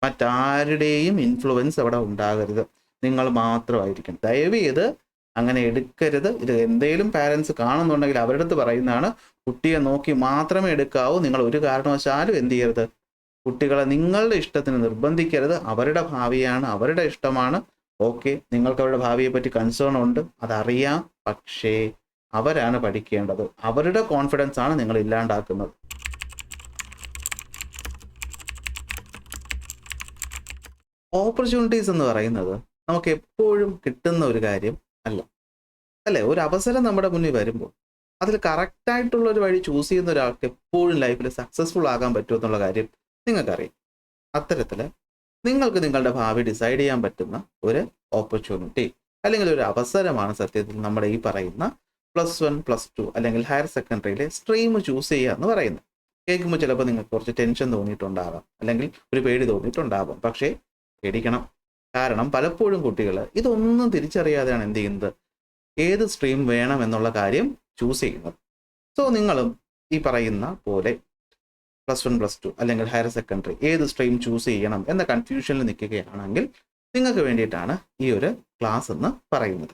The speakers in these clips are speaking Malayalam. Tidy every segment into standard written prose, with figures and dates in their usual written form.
മറ്റാരുടെയും ഇൻഫ്ലുവൻസ് അവിടെ ഉണ്ടാകരുത്. നിങ്ങൾ മാത്രമായിരിക്കും. ദയവ് ചെയ്ത് അങ്ങനെ എടുക്കരുത്. ഇത് എന്തെങ്കിലും പാരൻസ് കാണുന്നുണ്ടെങ്കിൽ അവരുടെ അടുത്ത് പറയുന്നതാണ്, കുട്ടിയെ നോക്കി മാത്രമേ എടുക്കാവൂ. നിങ്ങൾ ഒരു കാരണവശാലും എന്ത് ചെയ്യരുത്, കുട്ടികളെ നിങ്ങളുടെ ഇഷ്ടത്തിന് നിർബന്ധിക്കരുത്. അവരുടെ ഭാവിയാണ്, അവരുടെ ഇഷ്ടമാണ്. ഓക്കെ, നിങ്ങൾക്ക് അവരുടെ ഭാവിയെ പറ്റി കൺസേൺ ഉണ്ട്, അതറിയാം. പക്ഷേ അവരാണ് പഠിക്കേണ്ടത്. അവരുടെ കോൺഫിഡൻസ് ആണ് നിങ്ങൾ ഇല്ലാണ്ടാക്കുന്നത്. ഓപ്പർച്യൂണിറ്റീസ് എന്ന് പറയുന്നത് നമുക്ക് എപ്പോഴും കിട്ടുന്ന ഒരു കാര്യം അല്ല, അല്ലേ? ഒരു അവസരം നമ്മുടെ മുന്നിൽ വരുമ്പോൾ അതിൽ കറക്റ്റായിട്ടുള്ള ഒരു വഴി ചൂസ് ചെയ്യുന്ന ഒരാൾക്ക് എപ്പോഴും ലൈഫിൽ സക്സസ്ഫുൾ ആകാൻ പറ്റുമെന്നുള്ള കാര്യം നിങ്ങൾക്കറിയാം. അത്തരത്തിൽ നിങ്ങൾക്ക് നിങ്ങളുടെ ഭാവി ഡിസൈഡ് ചെയ്യാൻ പറ്റുന്ന ഒരു ഓപ്പർച്യൂണിറ്റി അല്ലെങ്കിൽ ഒരു അവസരമാണ് സത്യത്തിൽ നമ്മുടെ ഈ പറയുന്ന +1 +2 അല്ലെങ്കിൽ ഹയർ സെക്കൻഡറിയിലെ സ്ട്രീം ചൂസ് ചെയ്യുക എന്ന് പറയുന്നത്. കേൾക്കുമ്പോൾ ചിലപ്പോൾ നിങ്ങൾക്ക് കുറച്ച് ടെൻഷൻ തോന്നിയിട്ടുണ്ടാകാം, അല്ലെങ്കിൽ ഒരു പേടി തോന്നിയിട്ടുണ്ടാകാം. പക്ഷേ പേടിക്കണം. കാരണം പലപ്പോഴും കുട്ടികൾ ഇതൊന്നും തിരിച്ചറിയാതെയാണ് എന്ത് ചെയ്യുന്നത്, ഏത് സ്ട്രീം വേണം എന്നുള്ള കാര്യം ചൂസ് ചെയ്യുന്നത്. സോ നിങ്ങളും ഈ പറയുന്ന പോലെ +1 +2 അല്ലെങ്കിൽ ഹയർ സെക്കൻഡറി ഏത് സ്ട്രീം ചൂസ് ചെയ്യണം എന്ന കൺഫ്യൂഷനിൽ നിൽക്കുകയാണെങ്കിൽ നിങ്ങൾക്ക് വേണ്ടിയിട്ടാണ് ഈ ഒരു ക്ലാസ് എന്ന് പറയുന്നത്.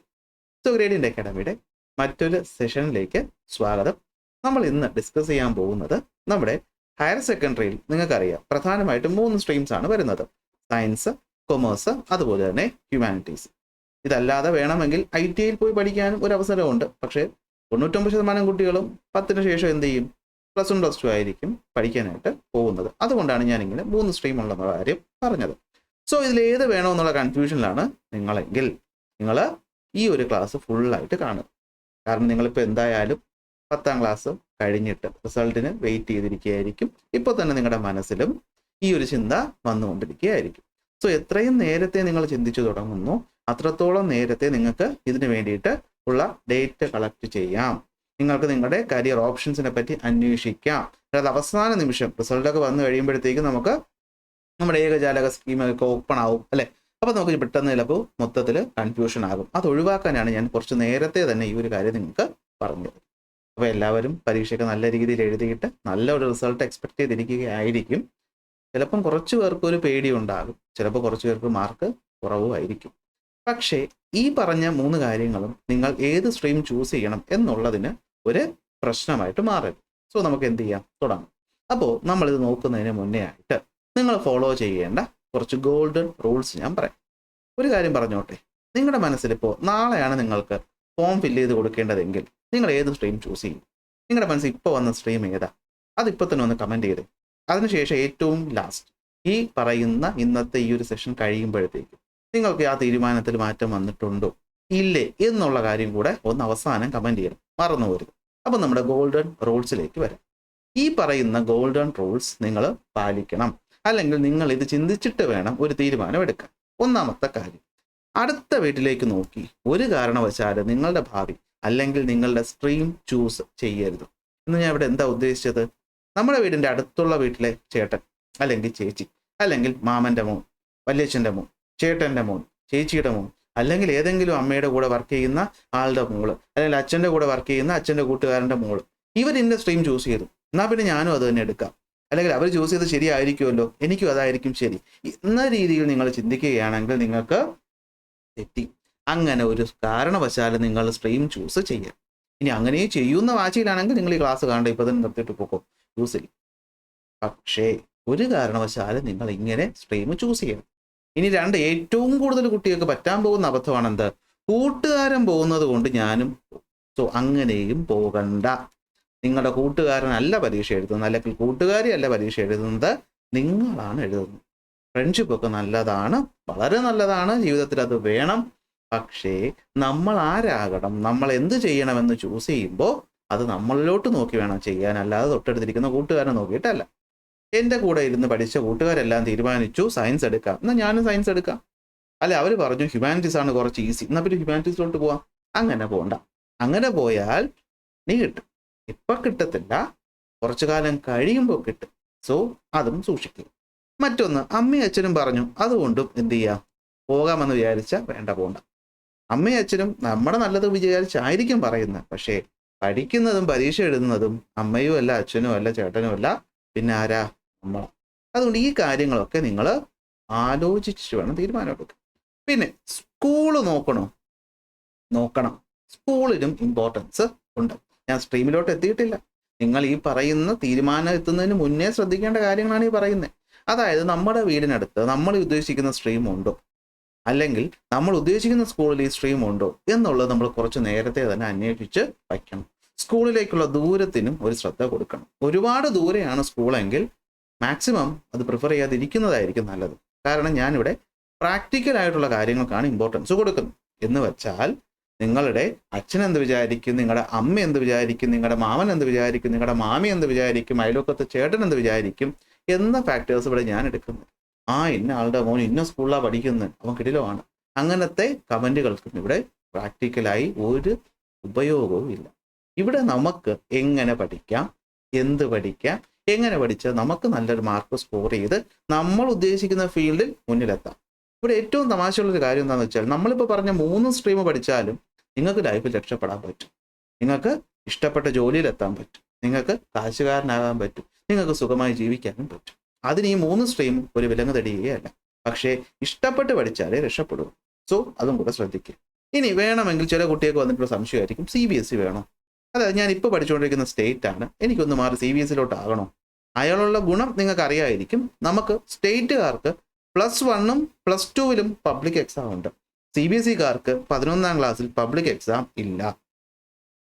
സോ ഗ്രേഡിയന്റ് അക്കാഡമിയുടെ മറ്റൊരു സെഷനിലേക്ക് സ്വാഗതം. നമ്മൾ ഇന്ന് ഡിസ്കസ് ചെയ്യാൻ പോകുന്നത് നമ്മുടെ ഹയർ സെക്കൻഡറിയിൽ നിങ്ങൾക്കറിയാം പ്രധാനമായിട്ടും 3 സ്ട്രീംസ് ആണ് വരുന്നത്: സയൻസ്, കൊമേഴ്സ്, അതുപോലെ തന്നെ ഹ്യൂമാനിറ്റീസ്. ഇതല്ലാതെ വേണമെങ്കിൽ ITയിൽ പോയി പഠിക്കാനും ഒരു അവസരമുണ്ട്. പക്ഷേ 99% കുട്ടികളും 10ന് ശേഷം എന്ത് ചെയ്യും, +1 +2 ആയിരിക്കും പഠിക്കാനായിട്ട് പോകുന്നത്. അതുകൊണ്ടാണ് ഞാനിങ്ങനെ 3 സ്ട്രീം ഉള്ള കാര്യം പറഞ്ഞത്. സോ ഇതിലേത് വേണമെന്നുള്ള കൺഫ്യൂഷനിലാണ് നിങ്ങളെങ്കിൽ നിങ്ങൾ ഈ ഒരു ക്ലാസ് ഫുള്ളായിട്ട് കാണുക. കാരണം നിങ്ങളിപ്പോൾ എന്തായാലും 10ാം ക്ലാസ് കഴിഞ്ഞിട്ട് റിസൾട്ടിന് വെയിറ്റ് ചെയ്തിരിക്കുകയായിരിക്കും. ഇപ്പോൾ തന്നെ നിങ്ങളുടെ മനസ്സിലും ഈ ഒരു ചിന്ത വന്നുകൊണ്ടിരിക്കുകയായിരിക്കും. സോ എത്രയും നേരത്തെ നിങ്ങൾ ചിന്തിച്ചു തുടങ്ങുന്നു, അത്രത്തോളം നേരത്തെ നിങ്ങൾക്ക് ഇതിന് വേണ്ടിയിട്ട് ഉള്ള ഡേറ്റ കളക്ട് ചെയ്യാം. നിങ്ങൾക്ക് നിങ്ങളുടെ കരിയർ ഓപ്ഷൻസിനെ പറ്റി അന്വേഷിക്കാം. അതായത് അവസാന നിമിഷം റിസൾട്ടൊക്കെ വന്നു കഴിയുമ്പോഴത്തേക്കും നമുക്ക് നമ്മുടെ ഏകജാലക സ്കീമൊക്കെ ഓപ്പൺ ആവും, അല്ലേ? അപ്പോൾ നമുക്ക് പെട്ടെന്ന് ചിലപ്പോൾ മൊത്തത്തിൽ കൺഫ്യൂഷൻ ആകും. അത് ഒഴിവാക്കാനാണ് ഞാൻ കുറച്ച് നേരത്തെ തന്നെ ഈ ഒരു കാര്യം നിങ്ങൾക്ക് പറഞ്ഞത്. അപ്പോൾ എല്ലാവരും പരീക്ഷയ്ക്ക് നല്ല രീതിയിൽ എഴുതിയിട്ട് നല്ലൊരു റിസൾട്ട് എക്സ്പെക്ട് ചെയ്തിരിക്കുകയായിരിക്കും. ചിലപ്പം കുറച്ച് പേർക്ക് ഒരു പേടി ഉണ്ടാകും, ചിലപ്പോൾ കുറച്ച് പേർക്ക് മാർക്ക് കുറവുമായിരിക്കും. പക്ഷേ ഈ പറഞ്ഞ 3 കാര്യങ്ങളും നിങ്ങൾ ഏത് സ്ട്രീം ചൂസ് ചെയ്യണം എന്നുള്ളതിന് ഒരു പ്രശ്നമായിട്ട് മാറരുത്. സോ നമുക്ക് എന്ത് ചെയ്യാം, തുടങ്ങാം. അപ്പോൾ നമ്മളിത് നോക്കുന്നതിന് മുന്നേ ആയിട്ട് നിങ്ങൾ ഫോളോ ചെയ്യേണ്ട കുറച്ച് ഗോൾഡൻ റൂൾസ് ഞാൻ പറയാം. ഒരു കാര്യം പറഞ്ഞോട്ടെ, നിങ്ങളുടെ മനസ്സിലിപ്പോൾ നാളെയാണ് നിങ്ങൾക്ക് ഫോം ഫില്ല് ചെയ്ത് കൊടുക്കേണ്ടതെങ്കിൽ നിങ്ങൾ ഏത് സ്ട്രീം ചൂസ് ചെയ്യും? നിങ്ങളുടെ മനസ്സിൽ ഇപ്പോൾ വന്ന സ്ട്രീം ഏതാ? അതിപ്പോൾ തന്നെ ഒന്ന് കമൻറ്റ് ചെയ്തേ. അതിനുശേഷം ഏറ്റവും ലാസ്റ്റ് ഈ പറയുന്ന ഇന്നത്തെ ഈ ഒരു സെഷൻ കഴിയുമ്പോഴത്തേക്കും നിങ്ങൾക്ക് ആ തീരുമാനത്തിൽ മാറ്റം വന്നിട്ടുണ്ടോ ഇല്ലേ എന്നുള്ള കാര്യം കൂടെ ഒന്ന് അവസാനം കമൻറ്റ് ചെയ്യണം, മറന്നു പോരുത്. അപ്പം നമ്മുടെ ഗോൾഡൻ റൂൾസിലേക്ക് വരാം. ഈ പറയുന്ന ഗോൾഡൻ റൂൾസ് നിങ്ങൾ പാലിക്കണം, അല്ലെങ്കിൽ നിങ്ങൾ ഇത് ചിന്തിച്ചിട്ട് വേണം ഒരു തീരുമാനം എടുക്കാൻ. ഒന്നാമത്തെ കാര്യം, അടുത്ത വീട്ടിലേക്ക് നോക്കി ഒരു കാരണവശാലും നിങ്ങളുടെ ഭാവി അല്ലെങ്കിൽ നിങ്ങളുടെ സ്ട്രീം ചൂസ് ചെയ്യരുത്. എന്ന് ഞാൻ ഇവിടെ എന്താ ഉദ്ദേശിച്ചത്? നമ്മുടെ വീടിൻ്റെ അടുത്തുള്ള വീട്ടിലെ ചേട്ടൻ അല്ലെങ്കിൽ ചേച്ചി, അല്ലെങ്കിൽ മാമൻ്റെ മോൻ, വല്യച്ഛൻ്റെ മോൻ, ചേട്ടൻ്റെ മോൻ, ചേച്ചിയുടെ മോൻ, അല്ലെങ്കിൽ ഏതെങ്കിലും അമ്മയുടെ കൂടെ വർക്ക് ചെയ്യുന്ന ആളുടെ മോള്, അല്ലെങ്കിൽ അച്ഛൻ്റെ കൂടെ വർക്ക് ചെയ്യുന്ന അച്ഛൻ്റെ കൂട്ടുകാരൻ്റെ മോള്, ഇവരിൻ്റെ സ്ട്രീം ചൂസ് ചെയ്തു, എന്നാൽ പിന്നെ ഞാനും അത് തന്നെ എടുക്കാം. അല്ലെങ്കിൽ അവർ ചൂസ് ചെയ്ത് ശരിയായിരിക്കുമല്ലോ, എനിക്കും അതായിരിക്കും ശരി എന്ന രീതിയിൽ നിങ്ങൾ ചിന്തിക്കുകയാണെങ്കിൽ നിങ്ങൾക്ക് തെറ്റി. അങ്ങനെ ഒരു കാരണവശാലും നിങ്ങൾ സ്ട്രീം ചൂസ് ചെയ്യാം. ഇനി അങ്ങനെ ചെയ്യുന്ന വാശിയിലാണെങ്കിൽ നിങ്ങൾ ഈ ക്ലാസ് കാണണ്ട, ഇപ്പോൾ തന്നെ നിർത്തിയിട്ട് പോകും, ചൂസ് ചെയ്യും. പക്ഷേ ഒരു കാരണവശാലും നിങ്ങൾ ഇങ്ങനെ സ്ട്രീം ചൂസ് ചെയ്യണം. ഇനി 2, ഏറ്റവും കൂടുതൽ കുട്ടികൾക്ക് പറ്റാൻ പോകുന്ന അബദ്ധമാണ് എന്ത്, കൂട്ടുകാരൻ പോകുന്നത് കൊണ്ട് ഞാനും. സോ അങ്ങനെയും പോകണ്ട. നിങ്ങളുടെ കൂട്ടുകാരനല്ല പരീക്ഷ എഴുതുന്നത്, അല്ലെങ്കിൽ കൂട്ടുകാരി അല്ല പരീക്ഷ എഴുതുന്നത്, നിങ്ങളാണ് എഴുതുന്നത്. ഫ്രണ്ട്ഷിപ്പ് ഒക്കെ നല്ലതാണ്, വളരെ നല്ലതാണ്, ജീവിതത്തിൽ അത് വേണം. പക്ഷേ നമ്മൾ ആരാകണം, നമ്മൾ എന്ത് ചെയ്യണമെന്ന് ചൂസ് ചെയ്യുമ്പോൾ അത് നമ്മളിലോട്ട് നോക്കി വേണം ചെയ്യാൻ, അല്ലാതെ തൊട്ടടുത്തിരിക്കുന്ന കൂട്ടുകാരനെ നോക്കിയിട്ടല്ല. എൻ്റെ കൂടെ ഇരുന്ന് പഠിച്ച കൂട്ടുകാരെല്ലാം തീരുമാനിച്ചു സയൻസ് എടുക്കാം, എന്നാൽ ഞാനും സയൻസ് എടുക്കാം. അല്ലെ, അവർ പറഞ്ഞു ഹ്യൂമാനിറ്റീസ് ആണ് കുറച്ച് ഈസി, എന്നാൽ പിന്നെ ഹ്യൂമാനിറ്റീസിലോട്ട് പോവാം. അങ്ങനെ പോകണ്ട. അങ്ങനെ പോയാൽ നീ കിട്ടും, ഇപ്പം കിട്ടത്തില്ല, കുറച്ചു കാലം കഴിയുമ്പോൾ കിട്ടും. സോ അതും സൂക്ഷിക്കുക. മറ്റൊന്ന്, അമ്മയും അച്ഛനും പറഞ്ഞു, അതുകൊണ്ടും എന്ത് ചെയ്യുക, പോകാമെന്ന് വിചാരിച്ച വേണ്ട, പോകണ്ട. അമ്മയും അച്ഛനും നമ്മുടെ നല്ലത് വിചാരിച്ചായിരിക്കും പറയുന്നത്, പക്ഷേ പഠിക്കുന്നതും പരീക്ഷ എഴുതുന്നതും അമ്മയും അല്ല, അച്ഛനും അല്ല, ചേട്ടനും അല്ല, പിന്നെ ആരാ, നമ്മളാ. അതുകൊണ്ട് ഈ കാര്യങ്ങളൊക്കെ നിങ്ങൾ ആലോചിച്ച് വേണം തീരുമാനം എടുക്കാൻ. പിന്നെ സ്കൂള് നോക്കണം. സ്കൂളിനും ഇമ്പോർട്ടൻസ് ഉണ്ട്. ഞാൻ സ്ട്രീമിലോട്ട് എത്തിയിട്ടില്ല. നിങ്ങൾ ഈ പറയുന്ന തീരുമാനം എത്തുന്നതിന് മുന്നേ ശ്രദ്ധിക്കേണ്ട കാര്യങ്ങളാണ് ഈ പറയുന്നത്. അതായത് നമ്മുടെ വീടിനടുത്ത് നമ്മൾ ഉദ്ദേശിക്കുന്ന സ്ട്രീം ഉണ്ടോ, അല്ലെങ്കിൽ നമ്മൾ ഉദ്ദേശിക്കുന്ന സ്കൂളിൽ ഈ സ്ട്രീം ഉണ്ടോ എന്നുള്ളത് നമ്മൾ കുറച്ച് നേരത്തെ തന്നെ അന്വേഷിച്ച് വയ്ക്കണം. സ്കൂളിലേക്കുള്ള ദൂരത്തിനും ഒരു ശ്രദ്ധ കൊടുക്കണം. ഒരുപാട് ദൂരെയാണ് സ്കൂളെങ്കിൽ മാക്സിമം അത് പ്രിഫർ ചെയ്യാതിരിക്കുന്നതായിരിക്കും നല്ലത്. കാരണം ഞാനിവിടെ പ്രാക്ടിക്കലായിട്ടുള്ള കാര്യങ്ങൾക്കാണ് ഇമ്പോർട്ടൻസ് കൊടുക്കുന്നത്. എന്ന് വെച്ചാൽ നിങ്ങളുടെ അച്ഛൻ എന്ത് വിചാരിക്കും, നിങ്ങളുടെ അമ്മ എന്ത് വിചാരിക്കും, നിങ്ങളുടെ മാമൻ എന്ത് വിചാരിക്കും, നിങ്ങളുടെ മാമി എന്ത് വിചാരിക്കും, അയൽവക്കത്തെ ചേട്ടൻ എന്ത് വിചാരിക്കും എന്ന ഫാക്ടേഴ്സ് ഇവിടെ ഞാൻ എടുക്കുന്നത്. ഇന്ന ആളുടെ മോൻ ഇന്ന സ്കൂളിലാണ് പഠിക്കുന്നത്, അവൻ കിടിലമാണ്, അങ്ങനത്തെ കമൻറ്റുകൾക്കും ഇവിടെ പ്രാക്ടിക്കലായി ഒരു ഉപയോഗവും ഇല്ല. ഇവിടെ നമുക്ക് എങ്ങനെ പഠിക്കാം, എന്ത് പഠിക്കാം, എങ്ങനെ പഠിച്ചാൽ നമുക്ക് നല്ലൊരു മാർക്ക് സ്കോർ ചെയ്ത് നമ്മൾ ഉദ്ദേശിക്കുന്ന ഫീൽഡിൽ മുന്നിലെത്താം. ഇവിടെ ഏറ്റവും തമാശയുള്ളൊരു കാര്യം എന്താണെന്ന് വെച്ചാൽ, നമ്മളിപ്പോൾ പറഞ്ഞ 3 സ്ട്രീം പഠിച്ചാലും നിങ്ങൾക്ക് ലൈഫിൽ രക്ഷപ്പെടാൻ പറ്റും, നിങ്ങൾക്ക് ഇഷ്ടപ്പെട്ട ജോലിയിലെത്താൻ പറ്റും, നിങ്ങൾക്ക് കാശുകാരനാകാൻ പറ്റും, നിങ്ങൾക്ക് സുഖമായി ജീവിക്കാനും പറ്റും. അതിന് ഈ 3 സ്ട്രീമും ഒരു വിലങ്ങ് തടിയുകയല്ല. പക്ഷേ ഇഷ്ടപ്പെട്ട് പഠിച്ചാലേ രക്ഷപ്പെടൂ. സോ അതും കൂടെ ശ്രദ്ധിക്കുക. ഇനി വേണമെങ്കിൽ ചില കുട്ടികൾക്ക് വന്നിട്ടുള്ള സംശയമായിരിക്കും, CBSE വേണോ? അതായത് ഞാൻ ഇപ്പോൾ പഠിച്ചുകൊണ്ടിരിക്കുന്ന സ്റ്റേറ്റ് ആണ്, എനിക്കൊന്ന് മാറി CBSEയിലോട്ട് ആകണോ? അയാളുള്ള ഗുണം നിങ്ങൾക്ക് അറിയാമായിരിക്കും. നമുക്ക് സ്റ്റേറ്റുകാർക്ക് +1ഉം +2വിലും പബ്ലിക് എക്സാം ഉണ്ട്. CBSEക്കാർക്ക് 11ാം ക്ലാസ്സിൽ പബ്ലിക് എക്സാം ഇല്ല.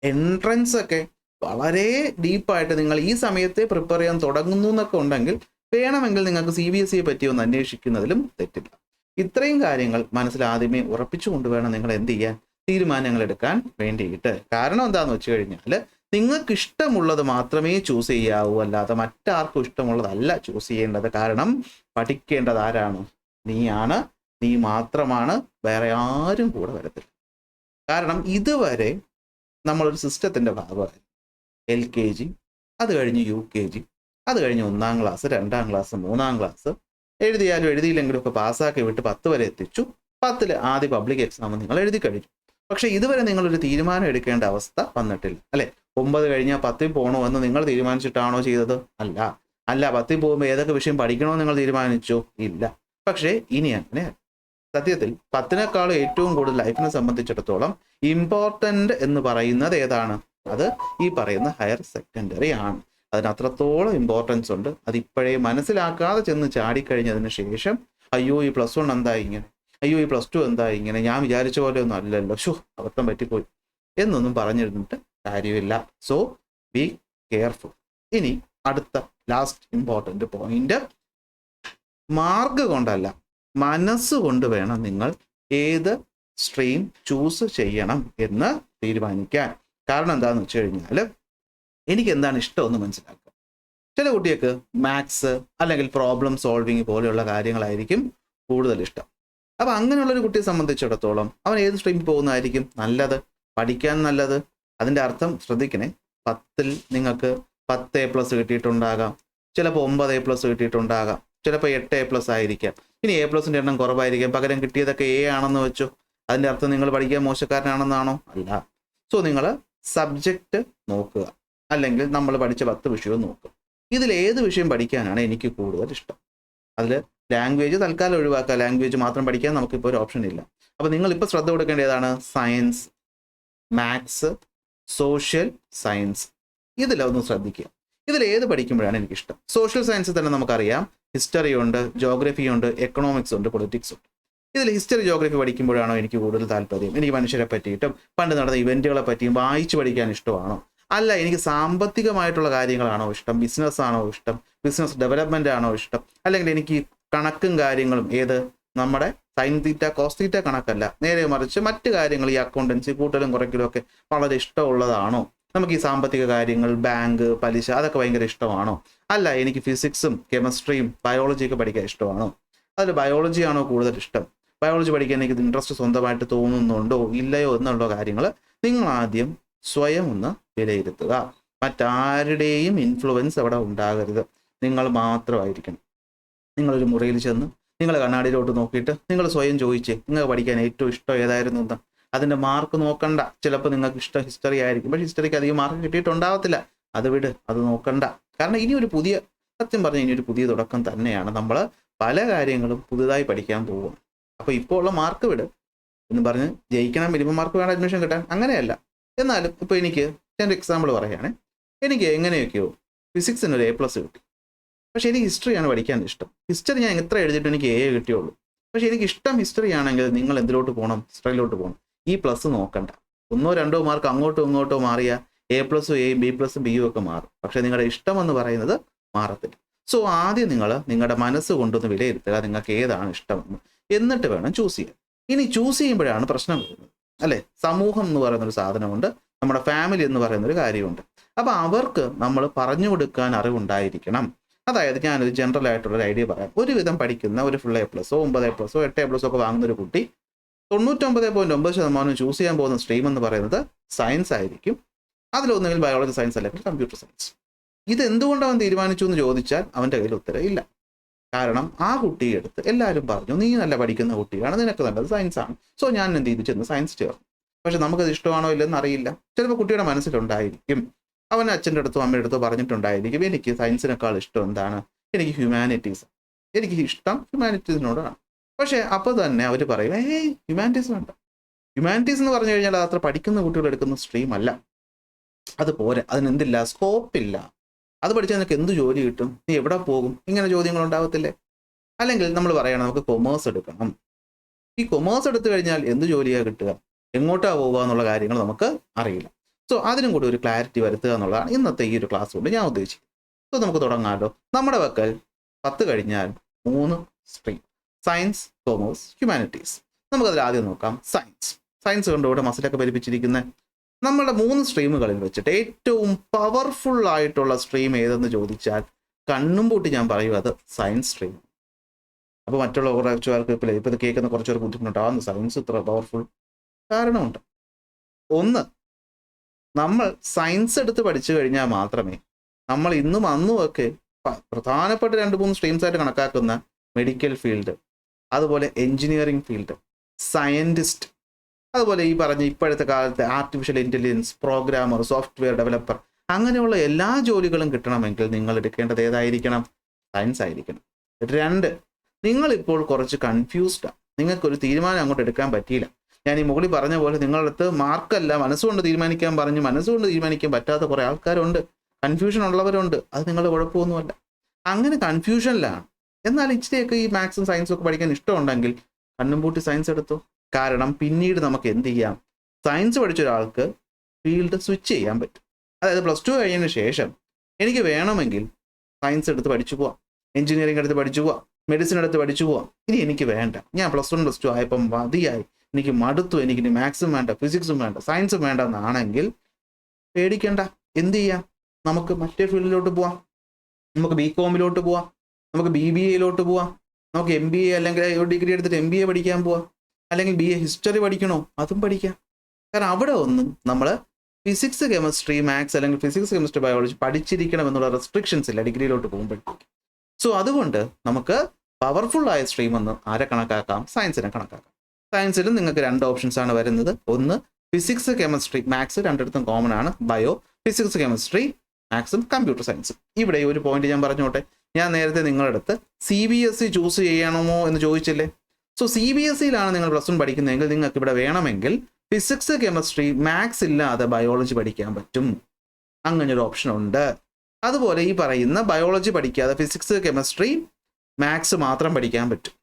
എൻട്രൻസ് ഒക്കെ വളരെ ഡീപ്പായിട്ട് നിങ്ങൾ ഈ സമയത്തെ പ്രിപ്പയർ ചെയ്യാൻ തുടങ്ങുന്നു എന്നൊക്കെ ഉണ്ടെങ്കിൽ വേണമെങ്കിൽ നിങ്ങൾക്ക് CBSEയെ പറ്റി ഒന്ന് അന്വേഷിക്കുന്നതിലും തെറ്റില്ല. ഇത്രയും കാര്യങ്ങൾ മനസ്സിൽ ആദ്യമേ ഉറപ്പിച്ചുകൊണ്ട് വേണം നിങ്ങൾ എന്ത് ചെയ്യാൻ, തീരുമാനങ്ങൾ എടുക്കാൻ വേണ്ടിയിട്ട്. കാരണം എന്താണെന്ന് വെച്ച് കഴിഞ്ഞാൽ നിങ്ങൾക്ക് ഇഷ്ടമുള്ളത് മാത്രമേ ചൂസ് ചെയ്യാവൂ, അല്ലാതെ മറ്റാർക്കും ഇഷ്ടമുള്ളതല്ല ചൂസ് ചെയ്യേണ്ടത്. കാരണം പഠിക്കേണ്ടത് ആരാണ്? നീയാണ്, നീ മാത്രമാണ്, വേറെ ആരും കൂടെ വരത്തില്ല. കാരണം ഇതുവരെ നമ്മളൊരു സിസ്റ്റത്തിൻ്റെ ഭാഗമായി LKG, അത് കഴിഞ്ഞ് UKG, അത് കഴിഞ്ഞ് 1ാം ക്ലാസ്, 2ാം ക്ലാസ്, 3ാം ക്ലാസ്, എഴുതിയാലും എഴുതിയില്ലെങ്കിലും ഒക്കെ പാസ്സാക്കി വിട്ട് 10 വരെ എത്തിച്ചു. 10ൽ ആദ്യ പബ്ലിക് എക്സാം നിങ്ങൾ എഴുതി കഴിഞ്ഞു. പക്ഷേ ഇതുവരെ നിങ്ങളൊരു തീരുമാനം എടുക്കേണ്ട അവസ്ഥ വന്നിട്ടില്ല, അല്ലേ? 9 കഴിഞ്ഞാൽ 10ൽ പോകണോ എന്ന് നിങ്ങൾ തീരുമാനിച്ചിട്ടാണോ ചെയ്തത്? അല്ല. 10ൽ പോകുമ്പോൾ ഏതൊക്കെ വിഷയം പഠിക്കണമെന്ന് നിങ്ങൾ തീരുമാനിച്ചു? ഇല്ല. പക്ഷേ ഇനി അങ്ങനെ സത്യത്തിൽ 10നേക്കാളും ഏറ്റവും കൂടുതൽ ലൈഫിനെ സംബന്ധിച്ചിടത്തോളം ഇമ്പോർട്ടൻ്റ് എന്ന് പറയുന്നത് ഏതാണ്? അത് ഈ പറയുന്ന ഹയർ സെക്കൻഡറി ആണ്. അതിന് അത്രത്തോളം ഇമ്പോർട്ടൻസ് ഉണ്ട്. അതിപ്പോഴേ മനസ്സിലാക്കാതെ ചെന്ന് ചാടിക്കഴിഞ്ഞതിന് ശേഷം അയ്യോ ഈ +1 എന്താ ഇങ്ങനെ, അയ്യോ ഈ +2 എന്താ ഇങ്ങനെ, ഞാൻ വിചാരിച്ച പോലെ ഒന്നും അല്ലല്ലോ, അബദ്ധം പറ്റിപ്പോയി എന്നൊന്നും പറഞ്ഞിരുന്നിട്ട് കാര്യമില്ല. So be careful. ഇനി അടുത്ത ലാസ്റ്റ് ഇമ്പോർട്ടൻ്റ് പോയിന്റ്, മാർക്ക് കൊണ്ടല്ല, മനസ്സുകൊണ്ട് വേണം നിങ്ങൾ ഏത് സ്ട്രീം ചൂസ് ചെയ്യണം എന്ന് തീരുമാനിക്കാൻ. കാരണം എന്താണെന്ന് വെച്ച് കഴിഞ്ഞാൽ എനിക്ക് എന്താണ് ഇഷ്ടമെന്ന് മനസ്സിലാക്കുക. ചില കുട്ടികൾക്ക് മാത്സ് അല്ലെങ്കിൽ പ്രോബ്ലം സോൾവിങ് പോലെയുള്ള കാര്യങ്ങളായിരിക്കും കൂടുതൽ ഇഷ്ടം. അപ്പം അങ്ങനെയുള്ളൊരു കുട്ടിയെ സംബന്ധിച്ചിടത്തോളം അവൻ ഏത് സ്ട്രീമിൽ പോകുന്നതായിരിക്കും നല്ലത്, പഠിക്കാൻ നല്ലത്? അതിൻ്റെ അർത്ഥം ശ്രദ്ധിക്കണേ, 10ൽ നിങ്ങൾക്ക് 10A+ കിട്ടിയിട്ടുണ്ടാകാം, ചിലപ്പോൾ 9A+ കിട്ടിയിട്ടുണ്ടാകാം, ചിലപ്പോൾ 8A+ ആയിരിക്കാം. ഇനി A+ൻ്റെ എണ്ണം കുറവായിരിക്കാം, പകരം കിട്ടിയതൊക്കെ A ആണെന്ന് വെച്ചു. അതിൻ്റെ അർത്ഥം നിങ്ങൾ പഠിക്കാൻ മോശക്കാരനാണെന്നാണോ? അല്ല. സോ നിങ്ങൾ സബ്ജക്റ്റ് നോക്കുക, അല്ലെങ്കിൽ നമ്മൾ പഠിച്ച 10 വിഷയവും നോക്കുക. ഇതിൽ ഏത് വിഷയം പഠിക്കാനാണ് എനിക്ക് കൂടുതൽ ഇഷ്ടം? അതിൽ ലാംഗ്വേജ് തൽക്കാലം ഒഴിവാക്കുക, ലാംഗ്വേജ് മാത്രം പഠിക്കാൻ നമുക്കിപ്പോൾ ഒരു ഓപ്ഷൻ ഇല്ല. അപ്പോൾ നിങ്ങളിപ്പോൾ ശ്രദ്ധ കൊടുക്കേണ്ട ഏതാണ്? സയൻസ്, മാത്സ്, സോഷ്യൽ സയൻസ്, ഇതിലൊന്ന് ശ്രദ്ധിക്കുക. ഇതിൽ ഏത് പഠിക്കുമ്പോഴാണ് എനിക്കിഷ്ടം? സോഷ്യൽ സയൻസിൽ തന്നെ നമുക്കറിയാം ഹിസ്റ്ററി ഉണ്ട്, ജോഗ്രഫി ഉണ്ട്, എക്കണോമിക്സ് ഉണ്ട്, പൊളിറ്റിക്സ് ഉണ്ട്. ഇതിൽ ഹിസ്റ്ററി ജോഗ്രഫി പഠിക്കുമ്പോഴാണോ എനിക്ക് കൂടുതൽ താല്പര്യം? എനിക്ക് മനുഷ്യരെ പറ്റിയിട്ടും പണ്ട് നടന്ന ഇവൻറ്റുകളെ പറ്റിയും വായിച്ചു പഠിക്കാൻ ഇഷ്ടമാണോ? അല്ല, എനിക്ക് സാമ്പത്തികമായിട്ടുള്ള കാര്യങ്ങളാണോ ഇഷ്ടം? ബിസിനസ് ആണോ ഇഷ്ടം? ബിസിനസ് ഡെവലപ്മെൻ്റ് ആണോ ഇഷ്ടം? അല്ലെങ്കിൽ എനിക്ക് കണക്കും കാര്യങ്ങളും, ഏത് നമ്മുടെ സൈൻ തീറ്റ കോസ് തീറ്റ കണക്കല്ല, നേരെ മറിച്ച് മറ്റു കാര്യങ്ങൾ, ഈ അക്കൗണ്ടൻസി കൂട്ടലും കുറയ്ക്കലും ഒക്കെ വളരെ ഇഷ്ടമുള്ളതാണോ? നമുക്ക് ഈ സാമ്പത്തിക കാര്യങ്ങൾ, ബാങ്ക്, പലിശ, അതൊക്കെ ഭയങ്കര ഇഷ്ടമാണോ? അല്ല, എനിക്ക് ഫിസിക്സും കെമിസ്ട്രിയും ബയോളജിയൊക്കെ പഠിക്കാൻ ഇഷ്ടമാണോ? അതിൽ ബയോളജി ആണോ കൂടുതൽ ഇഷ്ടം? ബയോളജി പഠിക്കാൻ എനിക്ക് ഇൻട്രസ്റ്റ് സ്വന്തമായിട്ട് തോന്നുന്നുണ്ടോ ഇല്ലയോ എന്നുള്ള കാര്യങ്ങൾ നിങ്ങൾ ആദ്യം സ്വയം ഒന്ന് വിലയിരുത്തുക. മറ്റാരുടെയും ഇൻഫ്ലുവൻസ് അവിടെ ഉണ്ടാകരുത്, നിങ്ങൾ മാത്രമായിരിക്കണം. നിങ്ങളൊരു മുറിയിൽ ചെന്ന് നിങ്ങൾ കണ്ണാടിയിലോട്ട് നോക്കിയിട്ട് നിങ്ങൾ സ്വയം ചോദിച്ചേ, നിങ്ങൾക്ക് പഠിക്കാൻ ഏറ്റവും ഇഷ്ടം ഏതായിരുന്നു എന്ന്. അതിൻ്റെ മാർക്ക് നോക്കണ്ട. ചിലപ്പോൾ നിങ്ങൾക്ക് ഇഷ്ടം ഹിസ്റ്ററി ആയിരിക്കും, പക്ഷേ ഹിസ്റ്ററിക്ക് അധികം മാർക്ക് കിട്ടിയിട്ടുണ്ടാവത്തില്ല. അത് വിട്, അത് നോക്കണ്ട. കാരണം ഇനി ഒരു പുതിയ, സത്യം പറഞ്ഞാൽ ഇനി ഒരു പുതിയ തുടക്കം തന്നെയാണ്. നമ്മൾ പല കാര്യങ്ങളും പുതുതായി പഠിക്കാൻ പോകും. അപ്പോൾ ഇപ്പോൾ ഉള്ള മാർക്ക് വിട് എന്ന് പറഞ്ഞ് ജയിക്കണം, മിനിമം മാർക്ക് വേണം അഡ്മിഷൻ കിട്ടാൻ, അങ്ങനെയല്ല. എന്നാലും ഇപ്പോൾ എനിക്ക് ഞാൻ എക്സാമ്പിൾ പറയുകയാണെ, എനിക്ക് എങ്ങനെയൊക്കെയോ ഫിസിക്സിന് ഒരു A+ കിട്ടി. പക്ഷേ എനിക്ക് ഹിസ്റ്ററിയാണ് പഠിക്കാൻ ഇഷ്ടം. ഹിസ്റ്ററി ഞാൻ എത്ര എഴുതിയിട്ട് എനിക്ക് A കിട്ടിയുള്ളൂ. പക്ഷേ എനിക്ക് ഇഷ്ടം ഹിസ്റ്ററി ആണെങ്കിൽ നിങ്ങൾ എന്തിലോട്ട് പോകണം? ഹിസ്റ്ററിയിലോട്ട് പോകണം. ഈ പ്ലസ് നോക്കണ്ട. 1-2 മാർക്ക് അങ്ങോട്ടോ ഇങ്ങോട്ടോ മാറിയ A+, Aയും B+, Bയും ഒക്കെ മാറും. പക്ഷേ നിങ്ങളുടെ ഇഷ്ടമെന്ന് പറയുന്നത് മാറത്തില്ല. സോ ആദ്യം നിങ്ങൾ നിങ്ങളുടെ മനസ്സ് കൊണ്ടൊന്ന് വിലയിരുത്തുക നിങ്ങൾക്ക് ഏതാണ് ഇഷ്ടമെന്ന്. എന്നിട്ട് വേണം ചൂസ് ചെയ്യാൻ. ഇനി ചൂസ് ചെയ്യുമ്പോഴാണ് പ്രശ്നം വരുന്നത്, അല്ലേ? സമൂഹം എന്ന് പറയുന്നൊരു സാധനമുണ്ട്, നമ്മുടെ ഫാമിലി എന്ന് പറയുന്നൊരു കാര്യമുണ്ട്. അപ്പോൾ അവർക്ക് നമ്മൾ പറഞ്ഞു കൊടുക്കാൻ അറിവുണ്ടായിരിക്കണം. അതായത് ഞാനൊരു ജനറൽ ആയിട്ടുള്ളൊരു ഐഡിയ പറയാം. ഒരുവിധം പഠിക്കുന്ന ഒരു ഫുൾ A+, 9A+, 8A+ ഒക്കെ വാങ്ങുന്നൊരു കുട്ടി 99.9% ചൂസ് ചെയ്യാൻ പോകുന്ന സ്ട്രീം എന്ന് പറയുന്നത് സയൻസ് ആയിരിക്കും. അതിലൊന്നുകിൽ ബയോളജി സയൻസ് അല്ലെങ്കിൽ കമ്പ്യൂട്ടർ സയൻസ്. ഇതെന്തുകൊണ്ട് അവൻ തീരുമാനിച്ചു എന്ന് ചോദിച്ചാൽ അവൻ്റെ കയ്യിൽ ഉത്തരം ഇല്ല. കാരണം ആ കുട്ടിയെ എടുത്ത് എല്ലാവരും പറഞ്ഞു നീ നല്ല പഠിക്കുന്ന കുട്ടിയാണ്, നിനക്ക് നല്ലത് സയൻസ് ആണ്, സോ ഞാൻ എന്ത് ചെയ്തു ചെന്ന് സയൻസ് ചേർന്നു. പക്ഷെ നമുക്കത് ഇഷ്ടമാണോ ഇല്ലെന്ന് അറിയില്ല. ചിലപ്പോൾ കുട്ടിയുടെ മനസ്സിലുണ്ടായിരിക്കും, അവൻ അച്ഛൻ്റെ അടുത്തോ അമ്മയുടെ അടുത്തോ പറഞ്ഞിട്ടുണ്ടായിരിക്കും എനിക്ക് സയൻസിനേക്കാൾ ഇഷ്ടം എന്താണ്, എനിക്ക് ഹ്യൂമാനിറ്റീസ്, എനിക്ക് ഇഷ്ടം ഹ്യൂമാനിറ്റീസിനോടാണ്. പക്ഷേ അപ്പോൾ തന്നെ അവർ പറയും ഹ്യൂമാനിറ്റീസ് വേണ്ട. ഹ്യൂമാനിറ്റീസ് എന്ന് പറഞ്ഞു കഴിഞ്ഞാൽ അത്ര പഠിക്കുന്ന കുട്ടികൾ എടുക്കുന്ന സ്ട്രീം അല്ല, അത് പോരെ, അതിനെന്തില്ല, സ്കോപ്പില്ല. അത് പഠിച്ചാൽ നിനക്ക് എന്ത് ജോലി കിട്ടും, നീ എവിടെ പോകും, ഇങ്ങനെ ചോദ്യങ്ങൾ ഉണ്ടാവത്തില്ലേ? അല്ലെങ്കിൽ നമ്മൾ പറയണം നമുക്ക് കൊമേഴ്സ് എടുക്കണം. ഈ കൊമേഴ്സ് എടുത്തു കഴിഞ്ഞാൽ എന്ത് ജോലിയാണ് കിട്ടുക, എങ്ങോട്ടാ പോവുക എന്നുള്ള കാര്യങ്ങൾ നമുക്ക് അറിയില്ല. സോ അതിനും കൂടി ഒരു ക്ലാരിറ്റി വരുത്തുക എന്നുള്ളതാണ് ഇന്നത്തെ ഈ ഒരു ക്ലാസ് കൊണ്ട് ഞാൻ ഉദ്ദേശിക്കുന്നത്. സോ നമുക്ക് തുടങ്ങാമല്ലോ. നമ്മുടെ പക്കൽ 10 കഴിഞ്ഞാൽ 3 സ്ട്രീം, സയൻസ്, കൊമേഴ്സ്, ഹ്യൂമാനിറ്റീസ്. നമുക്കതിൽ ആദ്യം നോക്കാം സയൻസ്. സയൻസ് കൊണ്ടുകൂടെ മസിലൊക്കെ പരിപ്പിച്ചിരിക്കുന്ന നമ്മുടെ 3 സ്ട്രീമുകളിൽ വെച്ചിട്ട് ഏറ്റവും പവർഫുൾ ആയിട്ടുള്ള സ്ട്രീം ഏതെന്ന് ചോദിച്ചാൽ കണ്ണും പൂട്ടി ഞാൻ പറയും അത് സയൻസ് സ്ട്രീം. അപ്പോൾ മറ്റുള്ള കുറച്ച് പേർക്ക് ഇപ്പോൾ ഇത് കേൾക്കുന്ന കുറച്ച് പേർക്ക് ബുദ്ധിമുട്ടുണ്ടാകുന്നു, സയൻസ് ഇത്ര പവർഫുൾ. കാരണമുണ്ട്. ഒന്ന്, നമ്മൾ സയൻസ് എടുത്ത് പഠിച്ചു കഴിഞ്ഞാൽ മാത്രമേ നമ്മൾ ഇന്നും അന്നുമൊക്കെ പ്രധാനപ്പെട്ട 2-3 സ്ട്രീംസ് ആയിട്ട് കണക്കാക്കുന്ന മെഡിക്കൽ ഫീൽഡ്, അതുപോലെ എൻജിനീയറിംഗ് ഫീൽഡ്, സയൻറ്റിസ്റ്റ്, അതുപോലെ ഈ പറഞ്ഞ ഇപ്പോഴത്തെ കാലത്തെ artificial intelligence, programmer, software developer, അങ്ങനെയുള്ള എല്ലാ ജോലികളും കിട്ടണമെങ്കിൽ നിങ്ങൾ എടുക്കേണ്ടത് ഏതായിരിക്കണം? സയൻസ് ആയിരിക്കണം. 2, നിങ്ങളിപ്പോൾ കുറച്ച് കൺഫ്യൂസ്ഡാണ്, നിങ്ങൾക്കൊരു തീരുമാനം അങ്ങോട്ട് എടുക്കാൻ പറ്റിയില്ല. ഞാൻ ഈ മുകളിൽ പറഞ്ഞ പോലെ നിങ്ങളുടെ അടുത്ത് മാർക്കല്ല മനസ്സുകൊണ്ട് തീരുമാനിക്കാൻ പറഞ്ഞു, മനസ്സുകൊണ്ട് തീരുമാനിക്കാൻ പറ്റാത്ത കുറേ ആൾക്കാരുണ്ട്, കൺഫ്യൂഷൻ ഉള്ളവരുണ്ട്. അത് നിങ്ങളുടെ കുഴപ്പമൊന്നുമല്ല. അങ്ങനെ കൺഫ്യൂഷനിലാണ്. എന്നാൽ ഇച്ചിരിയൊക്കെ ഈ മാത്സും സയൻസും ഒക്കെ പഠിക്കാൻ ഇഷ്ടമുണ്ടെങ്കിൽ കണ്ണും പൂട്ടി സയൻസ് എടുത്തു. കാരണം പിന്നീട് നമുക്ക് എന്ത് ചെയ്യാം, സയൻസ് പഠിച്ച ഒരാൾക്ക് ഫീൽഡ് സ്വിച്ച് ചെയ്യാൻ പറ്റും. അതായത് +2 കഴിഞ്ഞതിന് ശേഷം എനിക്ക് വേണമെങ്കിൽ സയൻസ് എടുത്ത് പഠിച്ചു പോവാം, എഞ്ചിനീയറിംഗ് എടുത്ത് പഠിച്ചു പോവാം, മെഡിസിൻ എടുത്ത് പഠിച്ചു പോവാം. ഇനി എനിക്ക് വേണ്ട, ഞാൻ +1 +2 ആയപ്പം മതിയായി, എനിക്ക് മടുത്തു, എനിക്കിനി മാത്സും വേണ്ട, ഫിസിക്സും വേണ്ട, സയൻസും വേണ്ട എന്നാണെങ്കിൽ പേടിക്കണ്ട. എന്ത് ചെയ്യാം, നമുക്ക് മറ്റേ ഫീൽഡിലോട്ട് പോവാം. നമുക്ക് BCom പോവാം, നമുക്ക് BBAയിലോട്ട് പോവാം, നമുക്ക് MBA അല്ലെങ്കിൽ ഒരു ഡിഗ്രി എടുത്തിട്ട് MBA പഠിക്കാൻ പോവാം, അല്ലെങ്കിൽ BA ഹിസ്റ്ററി പഠിക്കണോ അതും പഠിക്കാം. കാരണം അവിടെ ഒന്നും നമ്മൾ ഫിസിക്സ്, കെമിസ്ട്രി, മാത്സ് അല്ലെങ്കിൽ ഫിസിക്സ്, കെമിസ്ട്രി, ബയോളജി പഠിച്ചിരിക്കണം എന്നുള്ള റെസ്ട്രിക്ഷൻസ് ഇല്ല ഡിഗ്രിയിലോട്ട് പോകുമ്പോഴത്തേക്ക്. സോ അതുകൊണ്ട് നമുക്ക് പവർഫുൾ ആയ സ്ട്രീം എന്ന് ആരെ കണക്കാക്കാം? സയൻസിനെ കണക്കാക്കാം. സയൻസിലും നിങ്ങൾക്ക് 2 ഓപ്ഷൻസ് ആണ് വരുന്നത്. ഒന്ന് ഫിസിക്സ്, കെമിസ്ട്രി, മാത്സ് രണ്ടിടത്തും കോമൺ ആണ്. ബയോ, ഫിസിക്സ്, കെമിസ്ട്രി, മാത്സും കമ്പ്യൂട്ടർ സയൻസും. ഇവിടെ ഒരു പോയിന്റ് ഞാൻ പറഞ്ഞോട്ടെ. ഞാൻ നേരത്തെ നിങ്ങളുടെ അടുത്ത് CBSE ചൂസ് ചെയ്യണമോ എന്ന് ചോദിച്ചില്ലേ? സോ CBSEയിലാണ് നിങ്ങൾ +1 പഠിക്കുന്നതെങ്കിൽ നിങ്ങൾക്ക് ഇവിടെ വേണമെങ്കിൽ ഫിസിക്സ്, കെമിസ്ട്രി, മാത്സ് ഇല്ലാതെ ബയോളജി പഠിക്കാൻ പറ്റും. അങ്ങനൊരു ഓപ്ഷൻ ഉണ്ട്. അതുപോലെ ഈ പറയുന്ന ബയോളജി പഠിക്കാതെ ഫിസിക്സ്, കെമിസ്ട്രി, മാത്സ് മാത്രം പഠിക്കാൻ പറ്റും.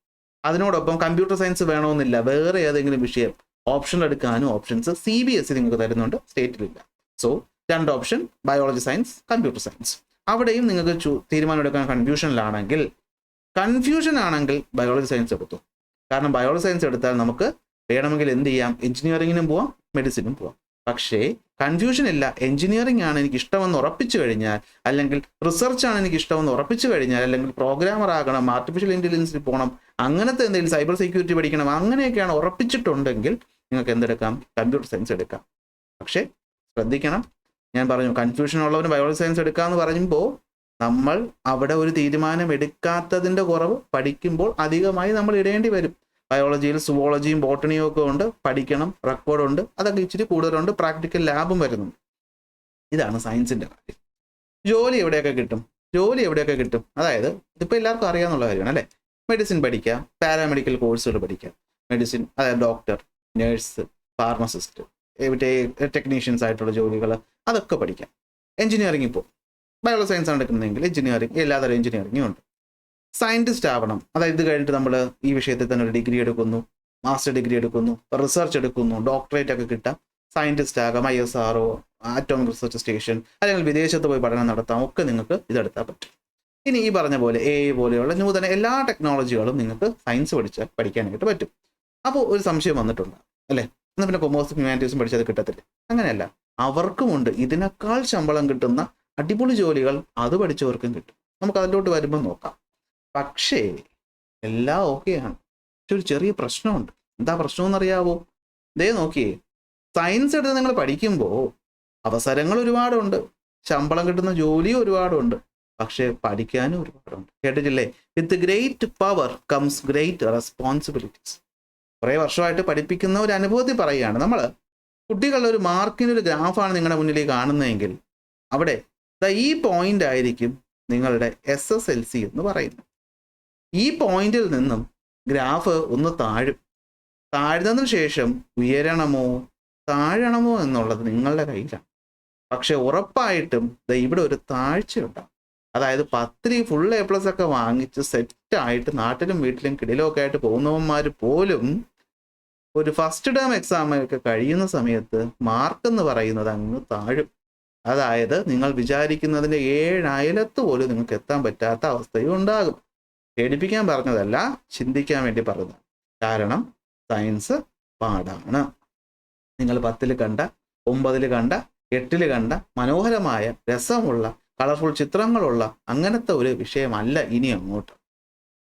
അതിനോടൊപ്പം കമ്പ്യൂട്ടർ സയൻസ് വേണമെന്നില്ല, വേറെ ഏതെങ്കിലും വിഷയം ഓപ്ഷൻ എടുക്കാനും ഓപ്ഷൻസ് CBSE നിങ്ങൾക്ക് തരുന്നുണ്ട്, സ്റ്റേറ്റിലില്ല. So 2 option, biology science, computer science. അവിടെയും നിങ്ങൾക്ക് തീരുമാനം എടുക്കാൻ കൺഫ്യൂഷൻ ആണെങ്കിൽ ബയോളജി സയൻസ് എടുത്തു. കാരണം ബയോളജി സയൻസ് എടുത്താൽ നമുക്ക് വേണമെങ്കിൽ എന്ത് ചെയ്യാം, എഞ്ചിനീയറിങ്ങിനും പോവാം, മെഡിസിനും പോവാം. പക്ഷേ കൺഫ്യൂഷൻ ഇല്ല, എഞ്ചിനീയറിംഗ് ആണ് എനിക്ക് ഇഷ്ടമെന്ന് ഉറപ്പിച്ചു കഴിഞ്ഞാൽ, അല്ലെങ്കിൽ റിസർച്ച് ആണ് എനിക്ക് ഇഷ്ടമെന്ന് ഉറപ്പിച്ചു കഴിഞ്ഞാൽ, അല്ലെങ്കിൽ പ്രോഗ്രാമർ ആകണം, ആർട്ടിഫിഷ്യൽ ഇൻ്റലിജൻസിൽ പോകണം, അങ്ങനത്തെ എന്തെങ്കിലും സൈബർ സെക്യൂരിറ്റി പഠിക്കണം, അങ്ങനെയൊക്കെയാണ് ഉറപ്പിച്ചിട്ടുണ്ടെങ്കിൽ നിങ്ങൾക്ക് എന്തെടുക്കാം, കമ്പ്യൂട്ടർ സയൻസ് എടുക്കാം. പക്ഷേ ശ്രദ്ധിക്കണം, ഞാൻ പറഞ്ഞു കൺഫ്യൂഷൻ ഉള്ളവന് ബയോളജി സയൻസ് എടുക്കാമെന്ന് പറയുമ്പോൾ നമ്മൾ അവിടെ ഒരു തീരുമാനം എടുക്കാത്തതിൻ്റെ കുറവ് പഠിക്കുമ്പോൾ അധികമായി നമ്മൾ ഇടേണ്ടി വരും. ബയോളജിയിൽ സുവോളജിയും ബോട്ടണിയും ഒക്കെ ഉണ്ട്, പഠിക്കണം, റെക്കോർഡുണ്ട്, അതൊക്കെ ഇച്ചിരി കൂടുതലുണ്ട്, പ്രാക്ടിക്കൽ ലാബും വരുന്നുണ്ട്. ഇതാണ് സയൻസിൻ്റെ കാര്യം. ജോലി എവിടെയൊക്കെ കിട്ടും? അതായത് ഇതിപ്പോൾ എല്ലാവർക്കും അറിയാമെന്നുള്ള കാര്യമാണ് അല്ലേ. മെഡിസിൻ പഠിക്കാം, പാരാമെഡിക്കൽ കോഴ്സുകൾ പഠിക്കാം. മെഡിസിൻ, അതായത് ഡോക്ടർ, നേഴ്സ്, ഫാർമസിസ്റ്റ്, ഇവിടെ ടെക്നീഷ്യൻസ് ആയിട്ടുള്ള ജോലികൾ അതൊക്കെ പഠിക്കാം. എഞ്ചിനീയറിംഗ് ഇപ്പോൾ ബയോളജി സയൻസ് ആണ് എടുക്കുന്നതെങ്കിൽ എഞ്ചിനീയറിംഗ്, എല്ലാതരം എഞ്ചിനീയറിംഗും ഉണ്ട്. സയൻറ്റിസ്റ്റ് ആവണം, അതായത് ഇത് കഴിഞ്ഞിട്ട് നമ്മൾ ഈ വിഷയത്തിൽ തന്നെ ഒരു ഡിഗ്രി എടുക്കുന്നു, മാസ്റ്റർ ഡിഗ്രി എടുക്കുന്നു, റിസർച്ച് എടുക്കുന്നു, ഡോക്ടറേറ്റ് ഒക്കെ കിട്ടാം, സയൻറ്റിസ്റ്റ് ആകാം, ISRO, ആറ്റോമിക് റിസർച്ച് സ്റ്റേഷൻ, അല്ലെങ്കിൽ വിദേശത്ത് പോയി പഠനം നടത്താം, ഒക്കെ നിങ്ങൾക്ക് ഇതെടുത്താൽ പറ്റും. ഇനി ഈ പറഞ്ഞ പോലെ AI പോലെയുള്ള നൂതന എല്ലാ ടെക്നോളജികളും നിങ്ങൾക്ക് സയൻസ് പഠിക്കാനായിട്ട് പറ്റും. അപ്പോൾ ഒരു സംശയം വന്നിട്ടുണ്ട് അല്ലേ, എന്നാൽ പിന്നെ കൊമേഴ്സും ഹ്യൂമാനിറ്റീസും പഠിച്ചത് കിട്ടത്തില്ല? അങ്ങനെയല്ല, അവർക്കുമുണ്ട് ഇതിനേക്കാൾ ശമ്പളം കിട്ടുന്ന അടിപൊളി ജോലികൾ, അത് പഠിച്ചവർക്കും കിട്ടും. നമുക്ക് അതിലോട്ട് വരുമ്പോൾ നോക്കാം. പക്ഷേ എല്ലാം ഓക്കെയാണ്, പക്ഷെ ഒരു ചെറിയ പ്രശ്നമുണ്ട്. എന്താ പ്രശ്നമെന്നറിയാവോ? ദേ നോക്കിയേ, സയൻസ് എടുത്ത് നിങ്ങൾ പഠിക്കുമ്പോൾ അവസരങ്ങൾ ഒരുപാടുണ്ട്, ശമ്പളം കിട്ടുന്ന ജോലിയും ഒരുപാടുണ്ട്, പക്ഷെ പഠിക്കാനും ഒരുപാടുണ്ട്. കേട്ടിട്ടില്ലേ? With great power comes great responsibilities. കുറേ വർഷമായിട്ട് പഠിപ്പിക്കുന്ന ഒരു അനുഭവത്തിൽ പറയുകയാണ്. നമ്മൾ കുട്ടികളുടെ ഒരു മാർക്കിനൊരു ഗ്രാഫാണ് നിങ്ങളുടെ മുന്നിലേക്ക് കാണുന്നതെങ്കിൽ അവിടെ ഈ പോയിന്റ് ആയിരിക്കും നിങ്ങളുടെ SSLC എന്ന് പറയുന്നത്. ഈ പോയിന്റിൽ നിന്നും ഗ്രാഫ് ഒന്ന് താഴുന്നതിന് ശേഷം ഉയരണമോ താഴണമോ എന്നുള്ളത് നിങ്ങളുടെ കയ്യിലാണ്. പക്ഷെ ഉറപ്പായിട്ടും ഇവിടെ ഒരു താഴ്ചയുണ്ടാകും. അതായത് 10 ഫുൾ A+ ഒക്കെ വാങ്ങിച്ച് സെറ്റായിട്ട് നാട്ടിലും വീട്ടിലും കിടിലൊക്കെ ആയിട്ട് പോകുന്നവന്മാർ പോലും ഒരു ഫസ്റ്റ് ടേം എക്സാം ഒക്കെ കഴിയുന്ന സമയത്ത് മാർക്ക് എന്ന് പറയുന്നത് അങ്ങ് താഴും. അതായത് നിങ്ങൾ വിചാരിക്കുന്നതിൻ്റെ 7 അയലത്ത് പോലും നിങ്ങൾക്ക് എത്താൻ പറ്റാത്ത അവസ്ഥയും ഉണ്ടാകും. പേടിപ്പിക്കാൻ പറഞ്ഞതല്ല, ചിന്തിക്കാൻ വേണ്ടി പറഞ്ഞത്. കാരണം സയൻസ് പാടാണ്. നിങ്ങൾ 10ൽ കണ്ട, 9ൽ കണ്ട, 8ൽ കണ്ട മനോഹരമായ രസമുള്ള കളർഫുൾ ചിത്രങ്ങളുള്ള അങ്ങനത്തെ ഒരു വിഷയമല്ല ഇനി അങ്ങോട്ട്.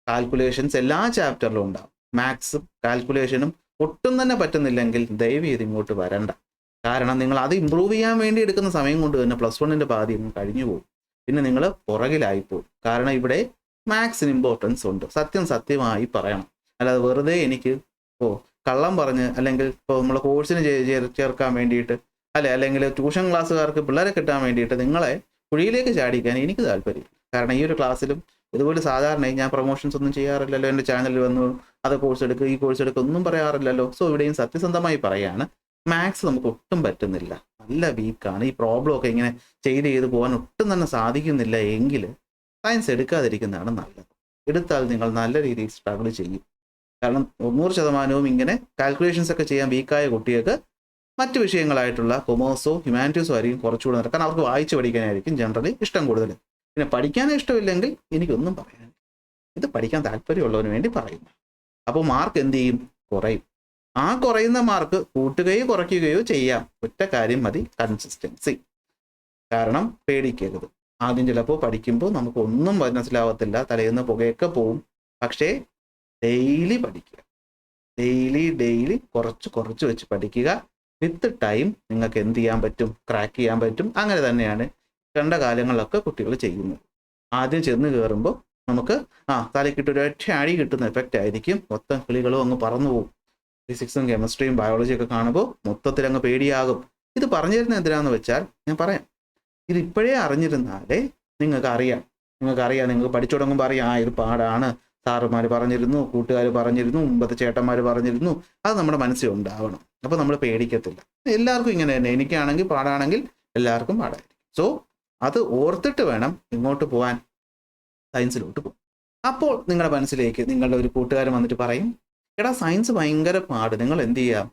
കാൽക്കുലേഷൻസ് എല്ലാ ചാപ്റ്ററിലും ഉണ്ടാവും. മാത്സും കാൽക്കുലേഷനും ഒട്ടും തന്നെ പറ്റുന്നില്ലെങ്കിൽ ദയവ് ചെയ്ത് ഇങ്ങോട്ട് വരണ്ട. കാരണം നിങ്ങൾ അത് ഇമ്പ്രൂവ് ചെയ്യാൻ വേണ്ടി എടുക്കുന്ന സമയം കൊണ്ട് തന്നെ +1ൻ്റെ പാതി കഴിഞ്ഞു പോകും. പിന്നെ നിങ്ങൾ പുറകിലായിപ്പോകും. കാരണം ഇവിടെ മാത്സിന് ഇമ്പോർട്ടൻസ് ഉണ്ട്. സത്യമായി പറയണം. അല്ലാതെ വെറുതെ എനിക്ക് കള്ളം പറഞ്ഞ്, അല്ലെങ്കിൽ ഇപ്പോൾ നമ്മളെ കോഴ്സിന് ചേർക്കാൻ വേണ്ടിയിട്ട് അല്ലെങ്കിൽ ട്യൂഷൻ ക്ലാസ്സുകാർക്ക് പിള്ളേരെ കിട്ടാൻ വേണ്ടിയിട്ട് നിങ്ങളെ കുഴിയിലേക്ക് ചാടിക്കാൻ എനിക്ക് താല്പര്യം. കാരണം ഈ ഒരു ക്ലാസ്സിലും ഇതുപോലെ സാധാരണ ഞാൻ പ്രൊമോഷൻസ് ഒന്നും ചെയ്യാറില്ലല്ലോ. എൻ്റെ ചാനലിൽ വന്നു അത് കോഴ്സ് എടുക്കുക, ഈ കോഴ്സ് എടുക്കുക ഒന്നും പറയാറില്ലല്ലോ. സോ ഇവിടെയും സത്യസന്ധമായി പറയാണ്, മാത്സ് നമുക്ക് ഒട്ടും പറ്റുന്നില്ല, നല്ല വീക്കാണ്. ഈ പ്രോബ്ലം ഒക്കെ ഇങ്ങനെ ചെയ്ത് പോകാൻ ഒട്ടും തന്നെ സാധിക്കുന്നില്ല എങ്കിൽ സയൻസ് എടുക്കാതിരിക്കുന്നതാണ് നല്ലത്. എടുത്താൽ നിങ്ങൾ നല്ല രീതിയിൽ സ്ട്രഗിൾ ചെയ്യും. കാരണം 100% ഇങ്ങനെ കാൽക്കുലേഷൻസ് ഒക്കെ ചെയ്യാൻ വീക്കായ കുട്ടികൾക്ക് മറ്റു വിഷയങ്ങളായിട്ടുള്ള കൊമേഴ്സോ ഹ്യൂമാനിറ്റീസോ ആയിരിക്കും കുറച്ചുകൂടെ നടക്കാൻ. അവർക്ക് വായിച്ച് പഠിക്കാനായിരിക്കും ജനറലി ഇഷ്ടം കൂടുതൽ. പിന്നെ പഠിക്കാൻ ഇഷ്ടമില്ലെങ്കിൽ എനിക്കൊന്നും പറയാൻ, ഇത് പഠിക്കാൻ താല്പര്യമുള്ളവന് വേണ്ടി പറയുന്നു. അപ്പോൾ മാർക്ക് എന്ത് ചെയ്യും? കുറയും. ആ കുറയുന്ന മാർക്ക് കൂട്ടുകയോ കുറയ്ക്കുകയോ ചെയ്യാം. ഒറ്റ കാര്യം മതി, കൺസിസ്റ്റൻസി. കാരണം പേടിക്കരുത്. ആദ്യം ചിലപ്പോൾ പഠിക്കുമ്പോൾ നമുക്ക് ഒന്നും മനസ്സിലാവത്തില്ല, തലേന്ന് പുകയൊക്കെ പോവും. പക്ഷേ ഡെയിലി പഠിക്കുക, ഡെയിലി കുറച്ച് വെച്ച് പഠിക്കുക. വിത്ത് ടൈം നിങ്ങൾക്ക് എന്ത് ചെയ്യാൻ പറ്റും? ക്രാക്ക് ചെയ്യാൻ പറ്റും. അങ്ങനെ തന്നെയാണ് കണ്ട കാലങ്ങളിലൊക്കെ കുട്ടികൾ ചെയ്യുന്നത്. ആദ്യം ചെന്ന് കയറുമ്പോൾ നമുക്ക് തലക്കിട്ട് ഒരു ഒറ്റ അടി കിട്ടുന്ന എഫക്റ്റ് ആയിരിക്കും. മൊത്തം കിളികളും അങ്ങ് പറന്നു പോകും. ഫിസിക്സും കെമിസ്ട്രിയും ബയോളജിയൊക്കെ കാണുമ്പോൾ മൊത്തത്തിൽ അങ്ങ് പേടിയാകും. ഇത് പറഞ്ഞു തരുന്നത് എന്തിനാന്ന് വെച്ചാൽ ഞാൻ പറയാം, ഇത് ഇപ്പോഴേ അറിഞ്ഞിരുന്നാലേ നിങ്ങൾക്കറിയാം. നിങ്ങൾക്ക് പഠിച്ചു തുടങ്ങുമ്പോൾ അറിയാം, ഇത് പാടാണ്, സാറുമാർ പറഞ്ഞിരുന്നു, കൂട്ടുകാർ പറഞ്ഞിരുന്നു, മുമ്പത്തെ ചേട്ടന്മാർ പറഞ്ഞിരുന്നു. അത് നമ്മുടെ മനസ്സിൽ ഉണ്ടാവണം. അപ്പോൾ നമ്മൾ പേടിക്കത്തില്ല. എല്ലാവർക്കും ഇങ്ങനെ തന്നെ, എനിക്കാണെങ്കിൽ പാടാണെങ്കിൽ എല്ലാവർക്കും പാടായിരിക്കും. സോ അത് ഓർത്തിട്ട് വേണം ഇങ്ങോട്ട് പോകാൻ, സയൻസിലോട്ട് പോകും. അപ്പോൾ നിങ്ങളുടെ മനസ്സിലേക്ക് നിങ്ങളുടെ ഒരു കൂട്ടുകാരൻ വന്നിട്ട് പറയും, എടാ സയൻസ് ഭയങ്കര പാട്, നിങ്ങൾ എന്ത് ചെയ്യാം,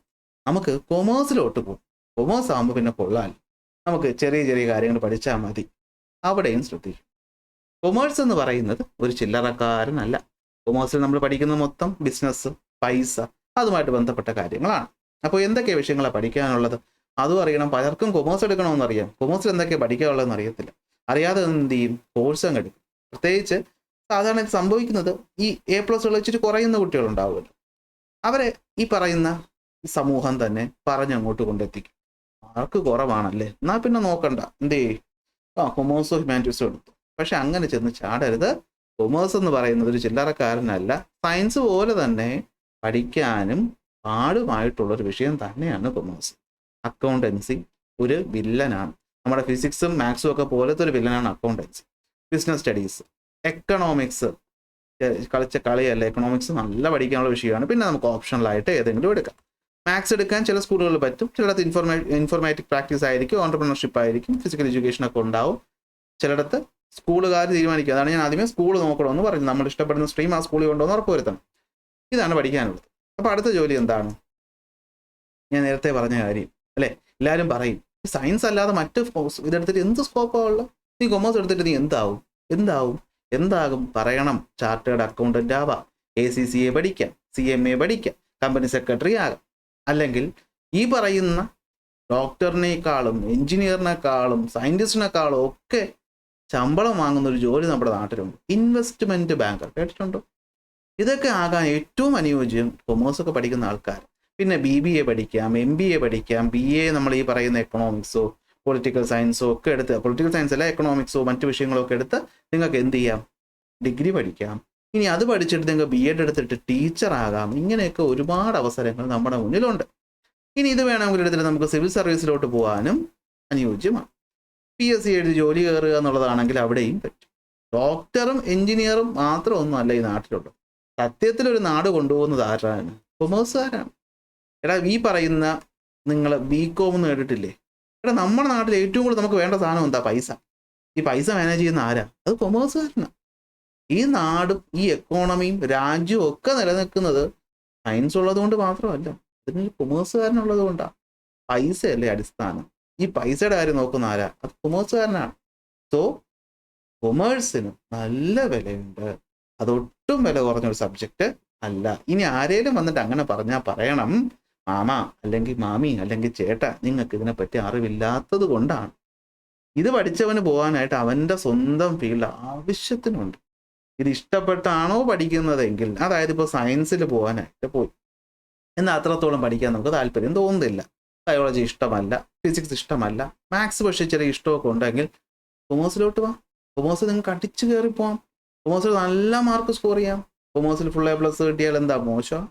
നമുക്ക് കൊമേഴ്സിലോട്ട് പോകും. കൊമേഴ്സ് ആകുമ്പോൾ പിന്നെ കൊള്ളാൽ, നമുക്ക് ചെറിയ കാര്യങ്ങൾ പഠിച്ചാൽ മതി. അവിടെയും ശ്രദ്ധിക്കും. കൊമേഴ്സ് എന്ന് പറയുന്നത് ഒരു ചില്ലറക്കാരനല്ല. കൊമേഴ്സിൽ നമ്മൾ പഠിക്കുന്ന മൊത്തം ബിസിനസ്, പൈസ, അതുമായിട്ട് ബന്ധപ്പെട്ട കാര്യങ്ങളാണ്. അപ്പോൾ എന്തൊക്കെ വിഷയങ്ങളാണ് പഠിക്കാനുള്ളത് അതും അറിയണം. പലർക്കും കൊമേഴ്സ് എടുക്കണമെന്ന് അറിയാം, കൊമേഴ്സിൽ എന്തൊക്കെ പഠിക്കാനുള്ളതെന്ന് അറിയത്തില്ല. അറിയാതെ എന്ത് ചെയ്യും? കോഴ്സ് അങ്ങ് എടുക്കും. പ്രത്യേകിച്ച് സാധാരണ സംഭവിക്കുന്നത് ഈ A+ ഇച്ചിരി കുറയുന്ന കുട്ടികളുണ്ടാവുമല്ലോ, അവരെ ഈ പറയുന്ന സമൂഹം തന്നെ പറഞ്ഞങ്ങോട്ട് കൊണ്ടെത്തിക്കും. മാർക്ക് കുറവാണല്ലേ, എന്നാൽ പിന്നെ നോക്കണ്ട, എന്ത് ചെയ്യും, കൊമേഴ്സോ ഹ്യൂമാനിറ്റീസോ എടുത്തു. പക്ഷെ അങ്ങനെ ചെന്ന് ചാടരുത്. കൊമേഴ്സ് എന്ന് പറയുന്നത് ഒരു ചില്ലറക്കാരനല്ല. സയൻസ് പോലെ തന്നെ പഠിക്കാനും പാടുമായിട്ടുള്ളൊരു വിഷയം തന്നെയാണ് കൊമേഴ്സ്. അക്കൗണ്ടൻസി ഒരു വില്ലനാണ്. നമ്മുടെ ഫിസിക്സും മാത്സും ഒക്കെ പോലത്തെ ഒരു വില്ലനാണ് അക്കൗണ്ടൻസി. ബിസിനസ് സ്റ്റഡീസ്, എക്കണോമിക്സ്, കളിച്ച കളിയല്ല. എക്കണോമിക്സ് നല്ല പഠിക്കാനുള്ള വിഷയമാണ്. പിന്നെ നമുക്ക് ഓപ്ഷണലായിട്ട് ഏതെങ്കിലും എടുക്കാം. മാത്സ് എടുക്കാൻ ചില സ്കൂളുകളിൽ പറ്റും, ചിലയിടത്ത് ഇൻഫോർമാറ്റിക് പ്രാക്ടീസ് ആയിരിക്കും, ഓൺടർപ്രണർഷിപ്പ് ആയിരിക്കും, ഫിസിക്കൽ എഡ്യൂക്കേഷൻ ഒക്കെ ഉണ്ടാവും. ചിലയിടത്ത് സ്കൂളുകാർ തീരുമാനിക്കുക. അതാണ് ഞാൻ ആദ്യമേ സ്കൂൾ നോക്കണമെന്ന് പറഞ്ഞു. നമ്മൾ ഇഷ്ടപ്പെടുന്ന സ്ട്രീം ആ സ്കൂളിൽ കൊണ്ടുവന്ന് ഉറപ്പുവരുത്തണം. ഇതാണ് പഠിക്കാനുള്ളത്. അപ്പോൾ അടുത്ത ജോലി എന്താണ്? ഞാൻ നേരത്തെ പറഞ്ഞ കാര്യം അല്ലേ. എല്ലാവരും പറയും സയൻസ് അല്ലാതെ മറ്റ് ഇതെടുത്തിട്ട് എന്ത് സ്കോപ്പാണ് ഉള്ളത്? നീ കൊമേഴ്സ് എടുത്തിട്ട് നീ എന്താകും പറയണം. ചാർട്ടേഡ് അക്കൗണ്ടന്റ് ആവാം, ACCA പഠിക്കാം, CMA പഠിക്കാം, കമ്പനി സെക്രട്ടറി ആകാം, അല്ലെങ്കിൽ ഈ പറയുന്ന ഡോക്ടറിനേക്കാളും എഞ്ചിനീയറിനേക്കാളും സയന്റിസ്റ്റിനേക്കാളും ഒക്കെ ശമ്പളം വാങ്ങുന്ന ഒരു ജോലി നമ്മുടെ നാട്ടിലുണ്ട്. ഇൻവെസ്റ്റ്മെന്റ് ബാങ്കർ കേട്ടിട്ടുണ്ടോ? ഇതൊക്കെ ആകാൻ ഏറ്റവും അനുയോജ്യം കൊമേഴ്സ് ഒക്കെ പഠിക്കുന്ന ആൾക്കാർ. പിന്നെ BBA പഠിക്കാം, MBA പഠിക്കാം, BA നമ്മൾ ഈ പറയുന്ന എക്കണോമിക്സോ പൊളിറ്റിക്കൽ സയൻസോ ഒക്കെ എടുത്ത്, പൊളിറ്റിക്കൽ സയൻസ് അല്ല എക്കണോമിക്സോ മറ്റു വിഷയങ്ങളോ ഒക്കെ എടുത്ത് നിങ്ങൾക്ക് എന്ത് ചെയ്യാം? ഡിഗ്രി പഠിക്കാം. ഇനി അത് പഠിച്ചിട്ട് നിങ്ങൾക്ക് B.Ed എടുത്തിട്ട് ടീച്ചറാകാം. ഇങ്ങനെയൊക്കെ ഒരുപാട് അവസരങ്ങൾ നമ്മുടെ മുന്നിലുണ്ട്. ഇനി ഇത് വേണമെങ്കിൽ എടുത്തിട്ട് നമുക്ക് സിവിൽ സർവീസിലോട്ട് പോകാനും അനുയോജ്യമാണ്. PSC എഴുതി ജോലി കയറുക എന്നുള്ളതാണെങ്കിൽ അവിടെയും പറ്റും. ഡോക്ടറും എഞ്ചിനീയറും മാത്രം ഒന്നും അല്ല ഈ നാട്ടിലുള്ളത്. സത്യത്തിലൊരു നാട് കൊണ്ടുപോകുന്നത് ആരാണ്? കൊമേഴ്സുകാരാണ്. എടാ ഈ പറയുന്ന നിങ്ങൾ BCom എന്ന് കേട്ടിട്ടില്ലേ? എടാ നമ്മുടെ നാട്ടിൽ ഏറ്റവും കൂടുതൽ നമുക്ക് വേണ്ട സാധനം എന്താ? പൈസ. ഈ പൈസ മാനേജ് ചെയ്യുന്ന ആരാ? അത് കൊമേഴ്സുകാരനാണ്. ഈ നാടും ഈ എക്കോണമിയും രാജ്യവും ഒക്കെ നിലനിൽക്കുന്നത് സയൻസ് ഉള്ളത് കൊണ്ട് മാത്രമല്ല, ഇതിന് കൊമേഴ്സുകാരനുള്ളത് കൊണ്ടാണ്. പൈസയല്ലേ അടിസ്ഥാനം. ഈ പൈസയുടെ കാര്യം നോക്കുന്ന ആരാ? അത് കൊമേഴ്സുകാരനാണ്. സോ കൊമേഴ്സിന് നല്ല വിലയുണ്ട്. അതൊട്ടും വില കുറഞ്ഞൊരു സബ്ജക്റ്റ് അല്ല. ഇനി ആരേലും വന്നിട്ട് അങ്ങനെ പറഞ്ഞാൽ പറയണം, മാമ അല്ലെങ്കിൽ മാമി അല്ലെങ്കിൽ ചേട്ടാ നിങ്ങൾക്ക് ഇതിനെപ്പറ്റി അറിവില്ലാത്തത് കൊണ്ടാണ്. ഇത് പഠിച്ചവന് പോകാനായിട്ട് അവൻ്റെ സ്വന്തം ഫീൽഡ് ആവശ്യത്തിനുണ്ട്. ഇത് ഇഷ്ടപ്പെട്ടാണോ പഠിക്കുന്നതെങ്കിൽ, അതായത് ഇപ്പോൾ സയൻസിൽ പോകാനായിട്ട് പോയി എന്നാൽ അത്രത്തോളം പഠിക്കാൻ നമുക്ക് താല്പര്യം തോന്നുന്നില്ല. ബയോളജി ഇഷ്ടമല്ല, ഫിസിക്സ് ഇഷ്ടമല്ല, മാത്സ് പക്ഷേ ചെറിയ ഇഷ്ടമൊക്കെ ഉണ്ടെങ്കിൽ കൊമേഴ്സിലോട്ട് പോവാം. കൊമേഴ്സിൽ നിങ്ങൾക്ക് അടിച്ചു കയറി പോവാം. കൊമേഴ്സിൽ നല്ല മാർക്ക് സ്കോർ ചെയ്യാം. കൊമേഴ്സിൽ ഫുൾ A+ കിട്ടിയാൽ എന്താ മോശം?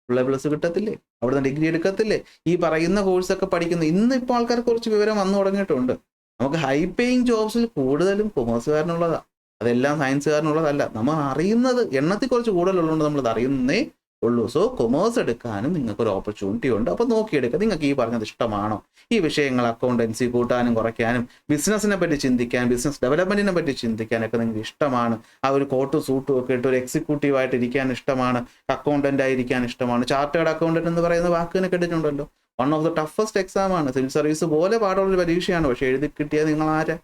Full A+ കിട്ടത്തില്ലേ? അവിടുന്ന് ഡിഗ്രി എടുക്കത്തില്ലേ? ഈ പറയുന്ന കോഴ്സൊക്കെ പഠിക്കുന്ന ഇന്നിപ്പോൾ ആൾക്കാർ കുറച്ച് വിവരം വന്നു തുടങ്ങിയിട്ടുണ്ട്. നമുക്ക് ഹൈ പേയിങ് ജോബ്സിൽ കൂടുതലും കൊമേഴ്സുകാരനുള്ളതാണ്. അതെല്ലാം സയൻസുകാരനുള്ളതല്ല. നമ്മൾ അറിയുന്നത് എണ്ണത്തിൽ കുറച്ച് കൂടുതലുള്ളതുകൊണ്ട് നമ്മളത് അറിയുന്നേ ഉള്ളൂ. സോ കൊമേഴ്സ് എടുക്കാനും നിങ്ങൾക്കൊരു ഓപ്പർച്യൂണിറ്റി ഉണ്ട്. അപ്പോൾ നോക്കിയെടുക്കുക. നിങ്ങൾക്ക് ഈ പറഞ്ഞത് ഇഷ്ടമാണോ? ഈ വിഷയങ്ങൾ അക്കൗണ്ടൻസി കൂട്ടാനും കുറയ്ക്കാനും ബിസിനസ്സിനെ പറ്റി ചിന്തിക്കാൻ, ബിസിനസ് ഡെവലപ്മെന്റിനെ പറ്റി ചിന്തിക്കാനൊക്കെ നിങ്ങൾക്ക് ഇഷ്ടമാണ്. ആ ഒരു കോട്ടും സൂട്ടും ഒക്കെ ഇട്ട് ഒരു എക്സിക്യൂട്ടീവായിട്ട് ഇരിക്കാൻ ഇഷ്ടമാണ്, അക്കൗണ്ടന്റ് ആയിരിക്കാൻ ഇഷ്ടമാണ്. ചാർട്ടേഡ് അക്കൗണ്ടന്റ് എന്ന് പറയുന്ന വാക്കിനെ കേട്ടിട്ടുണ്ടല്ലോ. One of the toughest exam ആണ്. സിവിൽ സർവീസ് പോലെ പാടുള്ളൊരു പരീക്ഷയാണ്. പക്ഷെ എഴുതി കിട്ടിയാൽ നിങ്ങൾ ആരാ?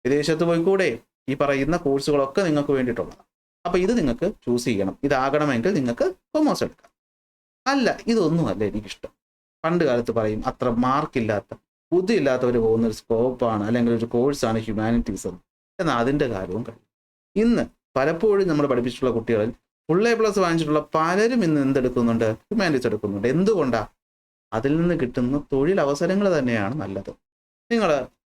വിദേശത്ത് പോയിക്കൂടെ? ഈ പറയുന്ന കോഴ്സുകളൊക്കെ നിങ്ങൾക്ക് വേണ്ടിയിട്ടുള്ളതാണ്. അപ്പോൾ ഇത് നിങ്ങൾക്ക് ചൂസ് ചെയ്യണം. ഇതാകണമെങ്കിൽ നിങ്ങൾക്ക് കൊമേഴ്സ് എടുക്കാം. അല്ല ഇതൊന്നുമല്ല എനിക്കിഷ്ടം, പണ്ട് കാലത്ത് പറയും അത്ര മാർക്കില്ലാത്ത ബുദ്ധിയില്ലാത്തവർ പോകുന്നൊരു സ്കോപ്പാണ് അല്ലെങ്കിൽ ഒരു കോഴ്സാണ് ഹ്യൂമാനിറ്റീസ് എന്ന്. എന്നാൽ അതിൻ്റെ കാര്യവും കഴിയും. ഇന്ന് പലപ്പോഴും നമ്മൾ പഠിപ്പിച്ചിട്ടുള്ള കുട്ടികളിൽ ഫുൾ A+ വാങ്ങിച്ചിട്ടുള്ള പലരും ഇന്ന് എന്തെടുക്കുന്നുണ്ട്? ഹ്യൂമാനിറ്റീസ് എടുക്കുന്നുണ്ട്. എന്തുകൊണ്ടാണ്? അതിൽ നിന്ന് കിട്ടുന്ന തൊഴിലവസരങ്ങൾ തന്നെയാണ് നല്ലത്. നിങ്ങൾ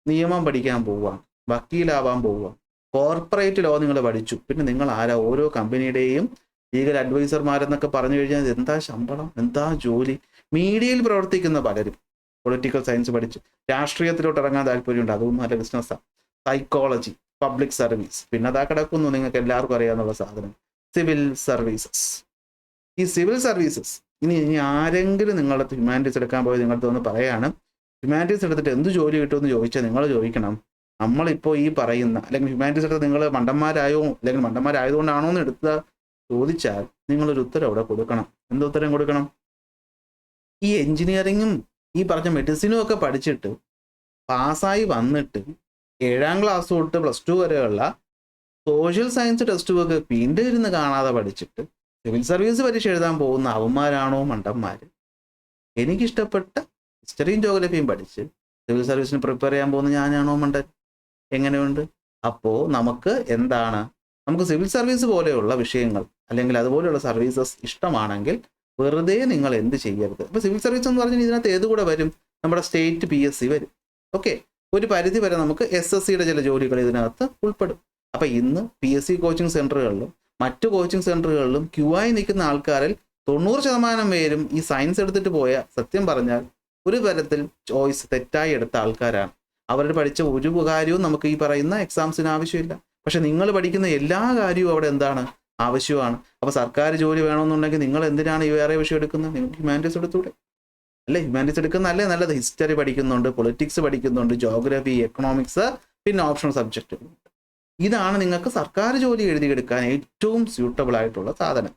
നിയമം പഠിക്കാൻ പോവുകയാണ്, വക്കീലാവാൻ പോവുക, കോർപ്പറേറ്റ് ലോ നിങ്ങൾ പഠിച്ചു, പിന്നെ നിങ്ങൾ ആരാ? ഓരോ കമ്പനിയുടെയും ലീഗൽ അഡ്വൈസർമാരെന്നൊക്കെ പറഞ്ഞു കഴിഞ്ഞാൽ എന്താ ശമ്പളം, എന്താ ജോലി? മീഡിയയിൽ പ്രവർത്തിക്കുന്ന പലരും പൊളിറ്റിക്കൽ സയൻസ് പഠിച്ച് രാഷ്ട്രീയത്തിലോട്ട് ഇറങ്ങാൻ താല്പര്യമുണ്ട്, അതൊന്നും നല്ല ബിസിനസ്സാണ്. സൈക്കോളജി, പബ്ലിക് സർവീസ്, പിന്നെ അതാ കിടക്കുന്നു നിങ്ങൾക്ക് എല്ലാവർക്കും അറിയാവുന്ന സാധനം സിവിൽ സർവീസസ്. ഈ സിവിൽ സർവീസസ് ഇനി ആരെങ്കിലും നിങ്ങളുടെ ഹ്യൂമാനിറ്റീസ് എടുക്കാൻ പോയി നിങ്ങളുടെ ഒന്ന് പറയാണ് ഹ്യൂമാനിറ്റീസ് എടുത്തിട്ട് എന്ത് ജോലി കിട്ടുമെന്ന് ചോദിച്ചാൽ നിങ്ങൾ ചോദിക്കണം, നമ്മളിപ്പോൾ ഈ പറയുന്ന അല്ലെങ്കിൽ ഹ്യൂമാനിറ്റീസ് എടുത്ത് നിങ്ങൾ മണ്ടന്മാരായോ അല്ലെങ്കിൽ മണ്ടന്മാരായതുകൊണ്ടാണോ എന്ന് എടുത്ത ചോദിച്ചാൽ നിങ്ങളൊരു ഉത്തരം അവിടെ കൊടുക്കണം. എന്തുത്തരം കൊടുക്കണം? ഈ എഞ്ചിനീയറിങ്ങും ഈ പറഞ്ഞ മെഡിസിനും ഒക്കെ പഠിച്ചിട്ട് പാസ്സായി വന്നിട്ട് 7ാം ക്ലാസ് തൊട്ട് +2 വരെയുള്ള സോഷ്യൽ സയൻസ് ടെക്സ്റ്റ് ബുക്ക് വീണ്ടും ഇരുന്ന് കാണാതെ പഠിച്ചിട്ട് സിവിൽ സർവീസ് പരീക്ഷ എഴുതാൻ പോകുന്ന അവന്മാരാണോ മണ്ടന്മാർ? എനിക്കിഷ്ടപ്പെട്ട ഹിസ്റ്ററിയും ജോഗ്രഫിയും പഠിച്ച് സിവിൽ സർവീസിന് പ്രിപ്പയർ ചെയ്യാൻ പോകുന്ന ഞാനാണോ മണ്ടൻ? എങ്ങനെയുണ്ട്? അപ്പോൾ നമുക്ക് എന്താണ്, നമുക്ക് സിവിൽ സർവീസ് പോലെയുള്ള വിഷയങ്ങൾ അല്ലെങ്കിൽ അതുപോലെയുള്ള സർവീസസ് ഇഷ്ടമാണെങ്കിൽ വെറുതെ നിങ്ങൾ എന്ത് ചെയ്യരുത്. ഇപ്പോൾ സിവിൽ സർവീസ് എന്ന് പറഞ്ഞാൽ ഇതിനകത്ത് ഏത് കൂടെ വരും? നമ്മുടെ സ്റ്റേറ്റ് PSC വരും. ഓക്കെ, ഒരു പരിധി വരെ നമുക്ക് SSCയുടെ ചില ജോലികൾ ഇതിനകത്ത് ഉൾപ്പെടും. അപ്പം ഇന്ന് PSC കോച്ചിങ് സെൻറ്ററുകളിലും മറ്റു കോച്ചിങ് സെൻറ്ററുകളിലും ക്യൂവായി നിൽക്കുന്ന ആൾക്കാരിൽ 90% പേരും ഈ സയൻസ് എടുത്തിട്ട് പോയ, സത്യം പറഞ്ഞാൽ ഒരു തരത്തിൽ ചോയ്സ് തെറ്റായി എടുത്ത ആൾക്കാരാണ്. അവർ പഠിച്ച ഒരു കാര്യവും നമുക്ക് ഈ പറയുന്ന എക്സാംസിന് ആവശ്യമില്ല. പക്ഷെ നിങ്ങൾ പഠിക്കുന്ന എല്ലാ കാര്യവും അവിടെ എന്താണ്? ആവശ്യമാണ്. അപ്പോൾ സർക്കാർ ജോലി വേണമെന്നുണ്ടെങ്കിൽ നിങ്ങൾ എന്തിനാണ് ഈ വേറെ വിഷയം എടുക്കുന്നത്? നിങ്ങൾക്ക് ഹ്യൂമാനിറ്റീസ് എടുത്തൂടെ? അല്ലേ? ഹ്യൂമാനിറ്റീസ് എടുക്കുന്നതല്ലേ നല്ലത്. ഹിസ്റ്ററി പഠിക്കുന്നുണ്ട്, പൊളിറ്റിക്സ് പഠിക്കുന്നുണ്ട്, ജോഗ്രഫി, എക്കണോമിക്സ്, പിന്നെ ഓപ്ഷണൽ സബ്ജക്റ്റ്. ഇതാണ് നിങ്ങൾക്ക് സർക്കാർ ജോലി എഴുതിയെടുക്കാൻ ഏറ്റവും സ്യൂട്ടബിൾ ആയിട്ടുള്ള സാധനം.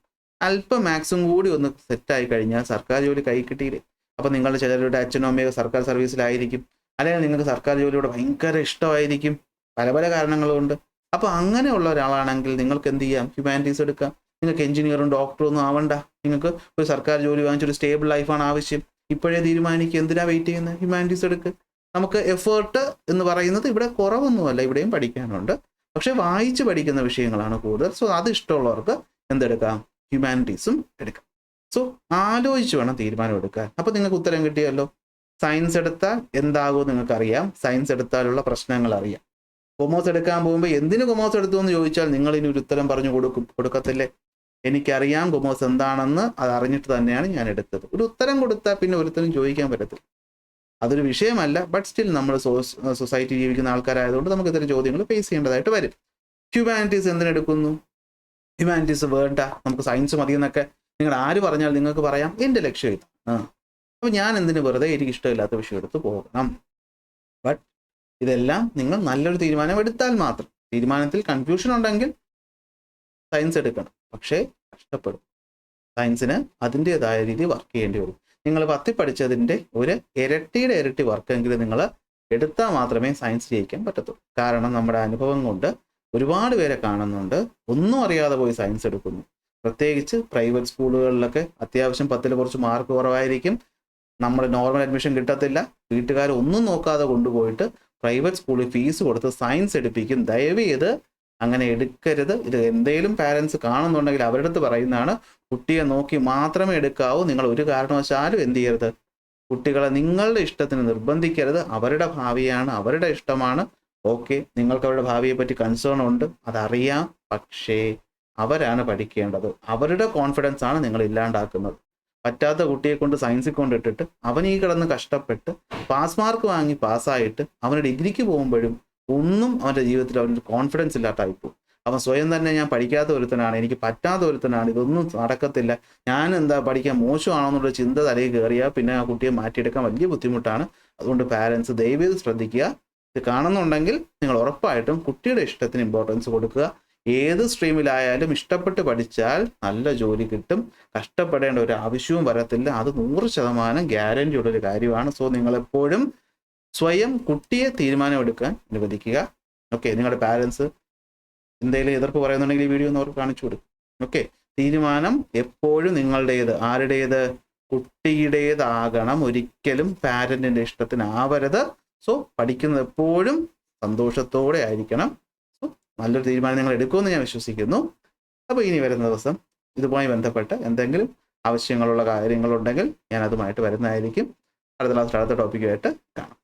അല്പം മാത്സും കൂടി ഒന്ന് സെറ്റായി കഴിഞ്ഞാൽ സർക്കാർ ജോലി കൈ കിട്ടിയില്ലേ? അപ്പോൾ നിങ്ങളുടെ ചിലരുടെ അച്ഛനും അമ്മയോ സർക്കാർ സർവീസിലായിരിക്കും, അല്ലെങ്കിൽ നിങ്ങൾക്ക് സർക്കാർ ജോലിയോട് ഭയങ്കര ഇഷ്ടമായിരിക്കും, പല പല കാരണങ്ങളുണ്ട്. അപ്പോൾ അങ്ങനെയുള്ള ഒരാളാണെങ്കിൽ നിങ്ങൾക്ക് എന്ത് ചെയ്യാം? ഹ്യൂമാനിറ്റീസ് എടുക്കാം. നിങ്ങൾക്ക് എഞ്ചിനീയറും ഡോക്ടറും ഒന്നും ആവണ്ട. നിങ്ങൾക്ക് ഒരു സർക്കാർ ജോലി വാങ്ങിച്ചൊരു സ്റ്റേബിൾ ലൈഫാണ് ആവശ്യം. ഇപ്പോഴേ തീരുമാനിക്കുക, എന്തിനാ വെയിറ്റ് ചെയ്യുന്നത്? ഹ്യൂമാനിറ്റീസ് എടുക്കുക. നമുക്ക് എഫേർട്ട് എന്ന് പറയുന്നത് ഇവിടെ കുറവൊന്നുമല്ല, ഇവിടെയും പഠിക്കാനുണ്ട്. പക്ഷെ വായിച്ച് പഠിക്കുന്ന വിഷയങ്ങളാണ് കൂടുതൽ. സോ അത് ഇഷ്ടമുള്ളവർക്ക് എന്തെടുക്കാം? ഹ്യൂമാനിറ്റീസും എടുക്കാം. സോ ആലോചിച്ച് വേണം തീരുമാനം എടുക്കാൻ. അപ്പോൾ നിങ്ങൾക്ക് ഉത്തരം കിട്ടിയല്ലോ. സയൻസ് എടുത്താൽ എന്താകുമോ നിങ്ങൾക്കറിയാം, സയൻസ് എടുത്താലുള്ള പ്രശ്നങ്ങൾ അറിയാം. കൊമേഴ്സ് എടുക്കാൻ പോകുമ്പോൾ എന്തിന് കൊമേഴ്സ് എടുത്തു എന്ന് ചോദിച്ചാൽ നിങ്ങൾ ഇനി ഒരു ഉത്തരം പറഞ്ഞു കൊടുക്കത്തില്ലേ? എനിക്കറിയാം കൊമേഴ്സ് എന്താണെന്ന്, അത് അറിഞ്ഞിട്ട് തന്നെയാണ് ഞാൻ എടുത്തത്. ഒരു ഉത്തരം കൊടുത്താൽ പിന്നെ ഒരുത്തരും ചോദിക്കാൻ പറ്റത്തില്ല. അതൊരു വിഷയമല്ല, ബട്ട് സ്റ്റിൽ നമ്മൾ സൊസൈറ്റി ജീവിക്കുന്ന ആൾക്കാരായതുകൊണ്ട് നമുക്ക് ഇത്തരം ചോദ്യങ്ങൾ ഫേസ് ചെയ്യേണ്ടതായിട്ട് വരും. ഹ്യൂമാനിറ്റീസ് എന്തിനെടുക്കുന്നു? ഹ്യൂമാനിറ്റീസ് വേണ്ട, നമുക്ക് സയൻസ് മതി എന്നൊക്കെ നിങ്ങൾ ആര് പറഞ്ഞാൽ നിങ്ങൾക്ക് പറയാം എൻ്റെ ലക്ഷ്യം ഇത്. അപ്പോൾ ഞാൻ എന്തിനു വെറുതെ എനിക്ക് ഇഷ്ടമില്ലാത്ത വിഷയം എടുത്ത് പോകണം? ബട്ട് ഇതെല്ലാം നിങ്ങൾ നല്ലൊരു തീരുമാനം എടുത്താൽ മാത്രം. തീരുമാനത്തിൽ കൺഫ്യൂഷൻ ഉണ്ടെങ്കിൽ സയൻസ് എടുക്കണം, പക്ഷേ കഷ്ടപ്പെടും. സയൻസിന് അതിൻ്റെതായ രീതി വർക്ക് ചെയ്യേണ്ടി വരും. നിങ്ങൾ 10 പഠിച്ചതിൻ്റെ ഒരു ഇരട്ടി വർക്കെങ്കിലും നിങ്ങൾ എടുത്താൽ മാത്രമേ സയൻസ് ജയിക്കാൻ പറ്റത്തുള്ളൂ. കാരണം നമ്മുടെ അനുഭവം കൊണ്ട് ഒരുപാട് പേരെ കാണുന്നുണ്ട്, ഒന്നും അറിയാതെ പോയി സയൻസ് എടുക്കുന്നു. പ്രത്യേകിച്ച് പ്രൈവറ്റ് സ്കൂളുകളിലൊക്കെ അത്യാവശ്യം 10ൽ കുറച്ച് മാർക്ക് കുറവായിരിക്കും, നമ്മൾ നോർമൽ അഡ്മിഷൻ കിട്ടത്തില്ല, വീട്ടുകാർ ഒന്നും നോക്കാതെ കൊണ്ടുപോയിട്ട് പ്രൈവറ്റ് സ്കൂളിൽ ഫീസ് കൊടുത്ത് സയൻസ് എടുപ്പിക്കും. ദയവ് ചെയ്ത് അങ്ങനെ എടുക്കരുത്. ഇത് എന്തെങ്കിലും പാരൻസ് കാണുന്നുണ്ടെങ്കിൽ അവരുടെ അടുത്ത് പറയുന്നതാണ്, കുട്ടിയെ നോക്കി മാത്രമേ എടുക്കാവൂ. നിങ്ങൾ ഒരു കാരണവശാലും എന്ത് ചെയ്യരുത്, കുട്ടികളെ നിങ്ങളുടെ ഇഷ്ടത്തിന് നിർബന്ധിക്കരുത്. അവരുടെ ഭാവിയാണ്, അവരുടെ ഇഷ്ടമാണ്. ഓക്കെ, നിങ്ങൾക്ക് അവരുടെ ഭാവിയെ പറ്റി കൺസേൺ ഉണ്ട്, അതറിയാം. പക്ഷേ അവരാണ് പഠിക്കേണ്ടത്. അവരുടെ കോൺഫിഡൻസ് ആണ് നിങ്ങൾ ഇല്ലാണ്ടാക്കുന്നത്. പറ്റാത്ത കുട്ടിയെ കൊണ്ട് സയൻസിൽ കൊണ്ടിട്ടിട്ട് അവൻ ഈ കിടന്ന് കഷ്ടപ്പെട്ട് പാസ് മാർക്ക് വാങ്ങി പാസ്സായിട്ട് അവന് ഡിഗ്രിക്ക് പോകുമ്പോഴും ഒന്നും അവൻ്റെ ജീവിതത്തിൽ അവനൊരു കോൺഫിഡൻസ് ഇല്ലാട്ടായിപ്പോവും. അവൻ സ്വയം തന്നെ ഞാൻ പഠിക്കാത്ത ഒരുത്തനാണ്, എനിക്ക് പറ്റാത്ത ഒരുത്തനാണ്, ഇതൊന്നും നടക്കത്തില്ല, ഞാൻ എന്താ പഠിക്കാൻ മോശമാണോ എന്നുള്ള ചിന്ത തലയിൽ കയറിയാൽ പിന്നെ ആ കുട്ടിയെ മാറ്റിയെടുക്കാൻ വലിയ ബുദ്ധിമുട്ടാണ്. അതുകൊണ്ട് പാരൻസ് ദയവേത് ശ്രദ്ധിക്കുക. ഇത് കാണുന്നുണ്ടെങ്കിൽ നിങ്ങൾ ഉറപ്പായിട്ടും കുട്ടിയുടെ ഇഷ്ടത്തിന് ഇമ്പോർട്ടൻസ് കൊടുക്കുക. ഏത് സ്ട്രീമിലായാലും ഇഷ്ടപ്പെട്ട് പഠിച്ചാൽ നല്ല ജോലി കിട്ടും, കഷ്ടപ്പെടേണ്ട ഒരു ആവശ്യവും വരത്തില്ല. അത് 100% ഗ്യാരണ്ടി ഉള്ളൊരു കാര്യമാണ്. സോ നിങ്ങളെപ്പോഴും സ്വയം കുട്ടിയെ തീരുമാനമെടുക്കാൻ അനുവദിക്കുക. ഓക്കെ, നിങ്ങളുടെ പാരൻസ് എന്തെങ്കിലും എതിർപ്പ് പറയുന്നുണ്ടെങ്കിൽ ഈ വീഡിയോ ഒന്ന് അവർക്ക് കാണിച്ചു കൊടുക്കും. ഓക്കെ, തീരുമാനം എപ്പോഴും നിങ്ങളുടേത്. ആരുടേത്? കുട്ടിയുടേതാകണം, ഒരിക്കലും പാരന്റിന്റെ ഇഷ്ടത്തിനാവരുത്. സോ പഠിക്കുന്നത് എപ്പോഴും സന്തോഷത്തോടെ ആയിരിക്കണം. സോ നല്ലൊരു തീരുമാനം നിങ്ങൾ എടുക്കുമെന്ന് ഞാൻ വിശ്വസിക്കുന്നു. അപ്പോൾ ഇനി വരുന്ന ദിവസം ഇതുമായി ബന്ധപ്പെട്ട് എന്തെങ്കിലും ആവശ്യങ്ങളുള്ള കാര്യങ്ങളുണ്ടെങ്കിൽ ഞാൻ അതുമായിട്ട് വരുന്നതായിരിക്കും. അടുത്ത ക്ലാസ്സിൽ അടുത്ത ടോപ്പിക്കുമായിട്ട് കാണാം.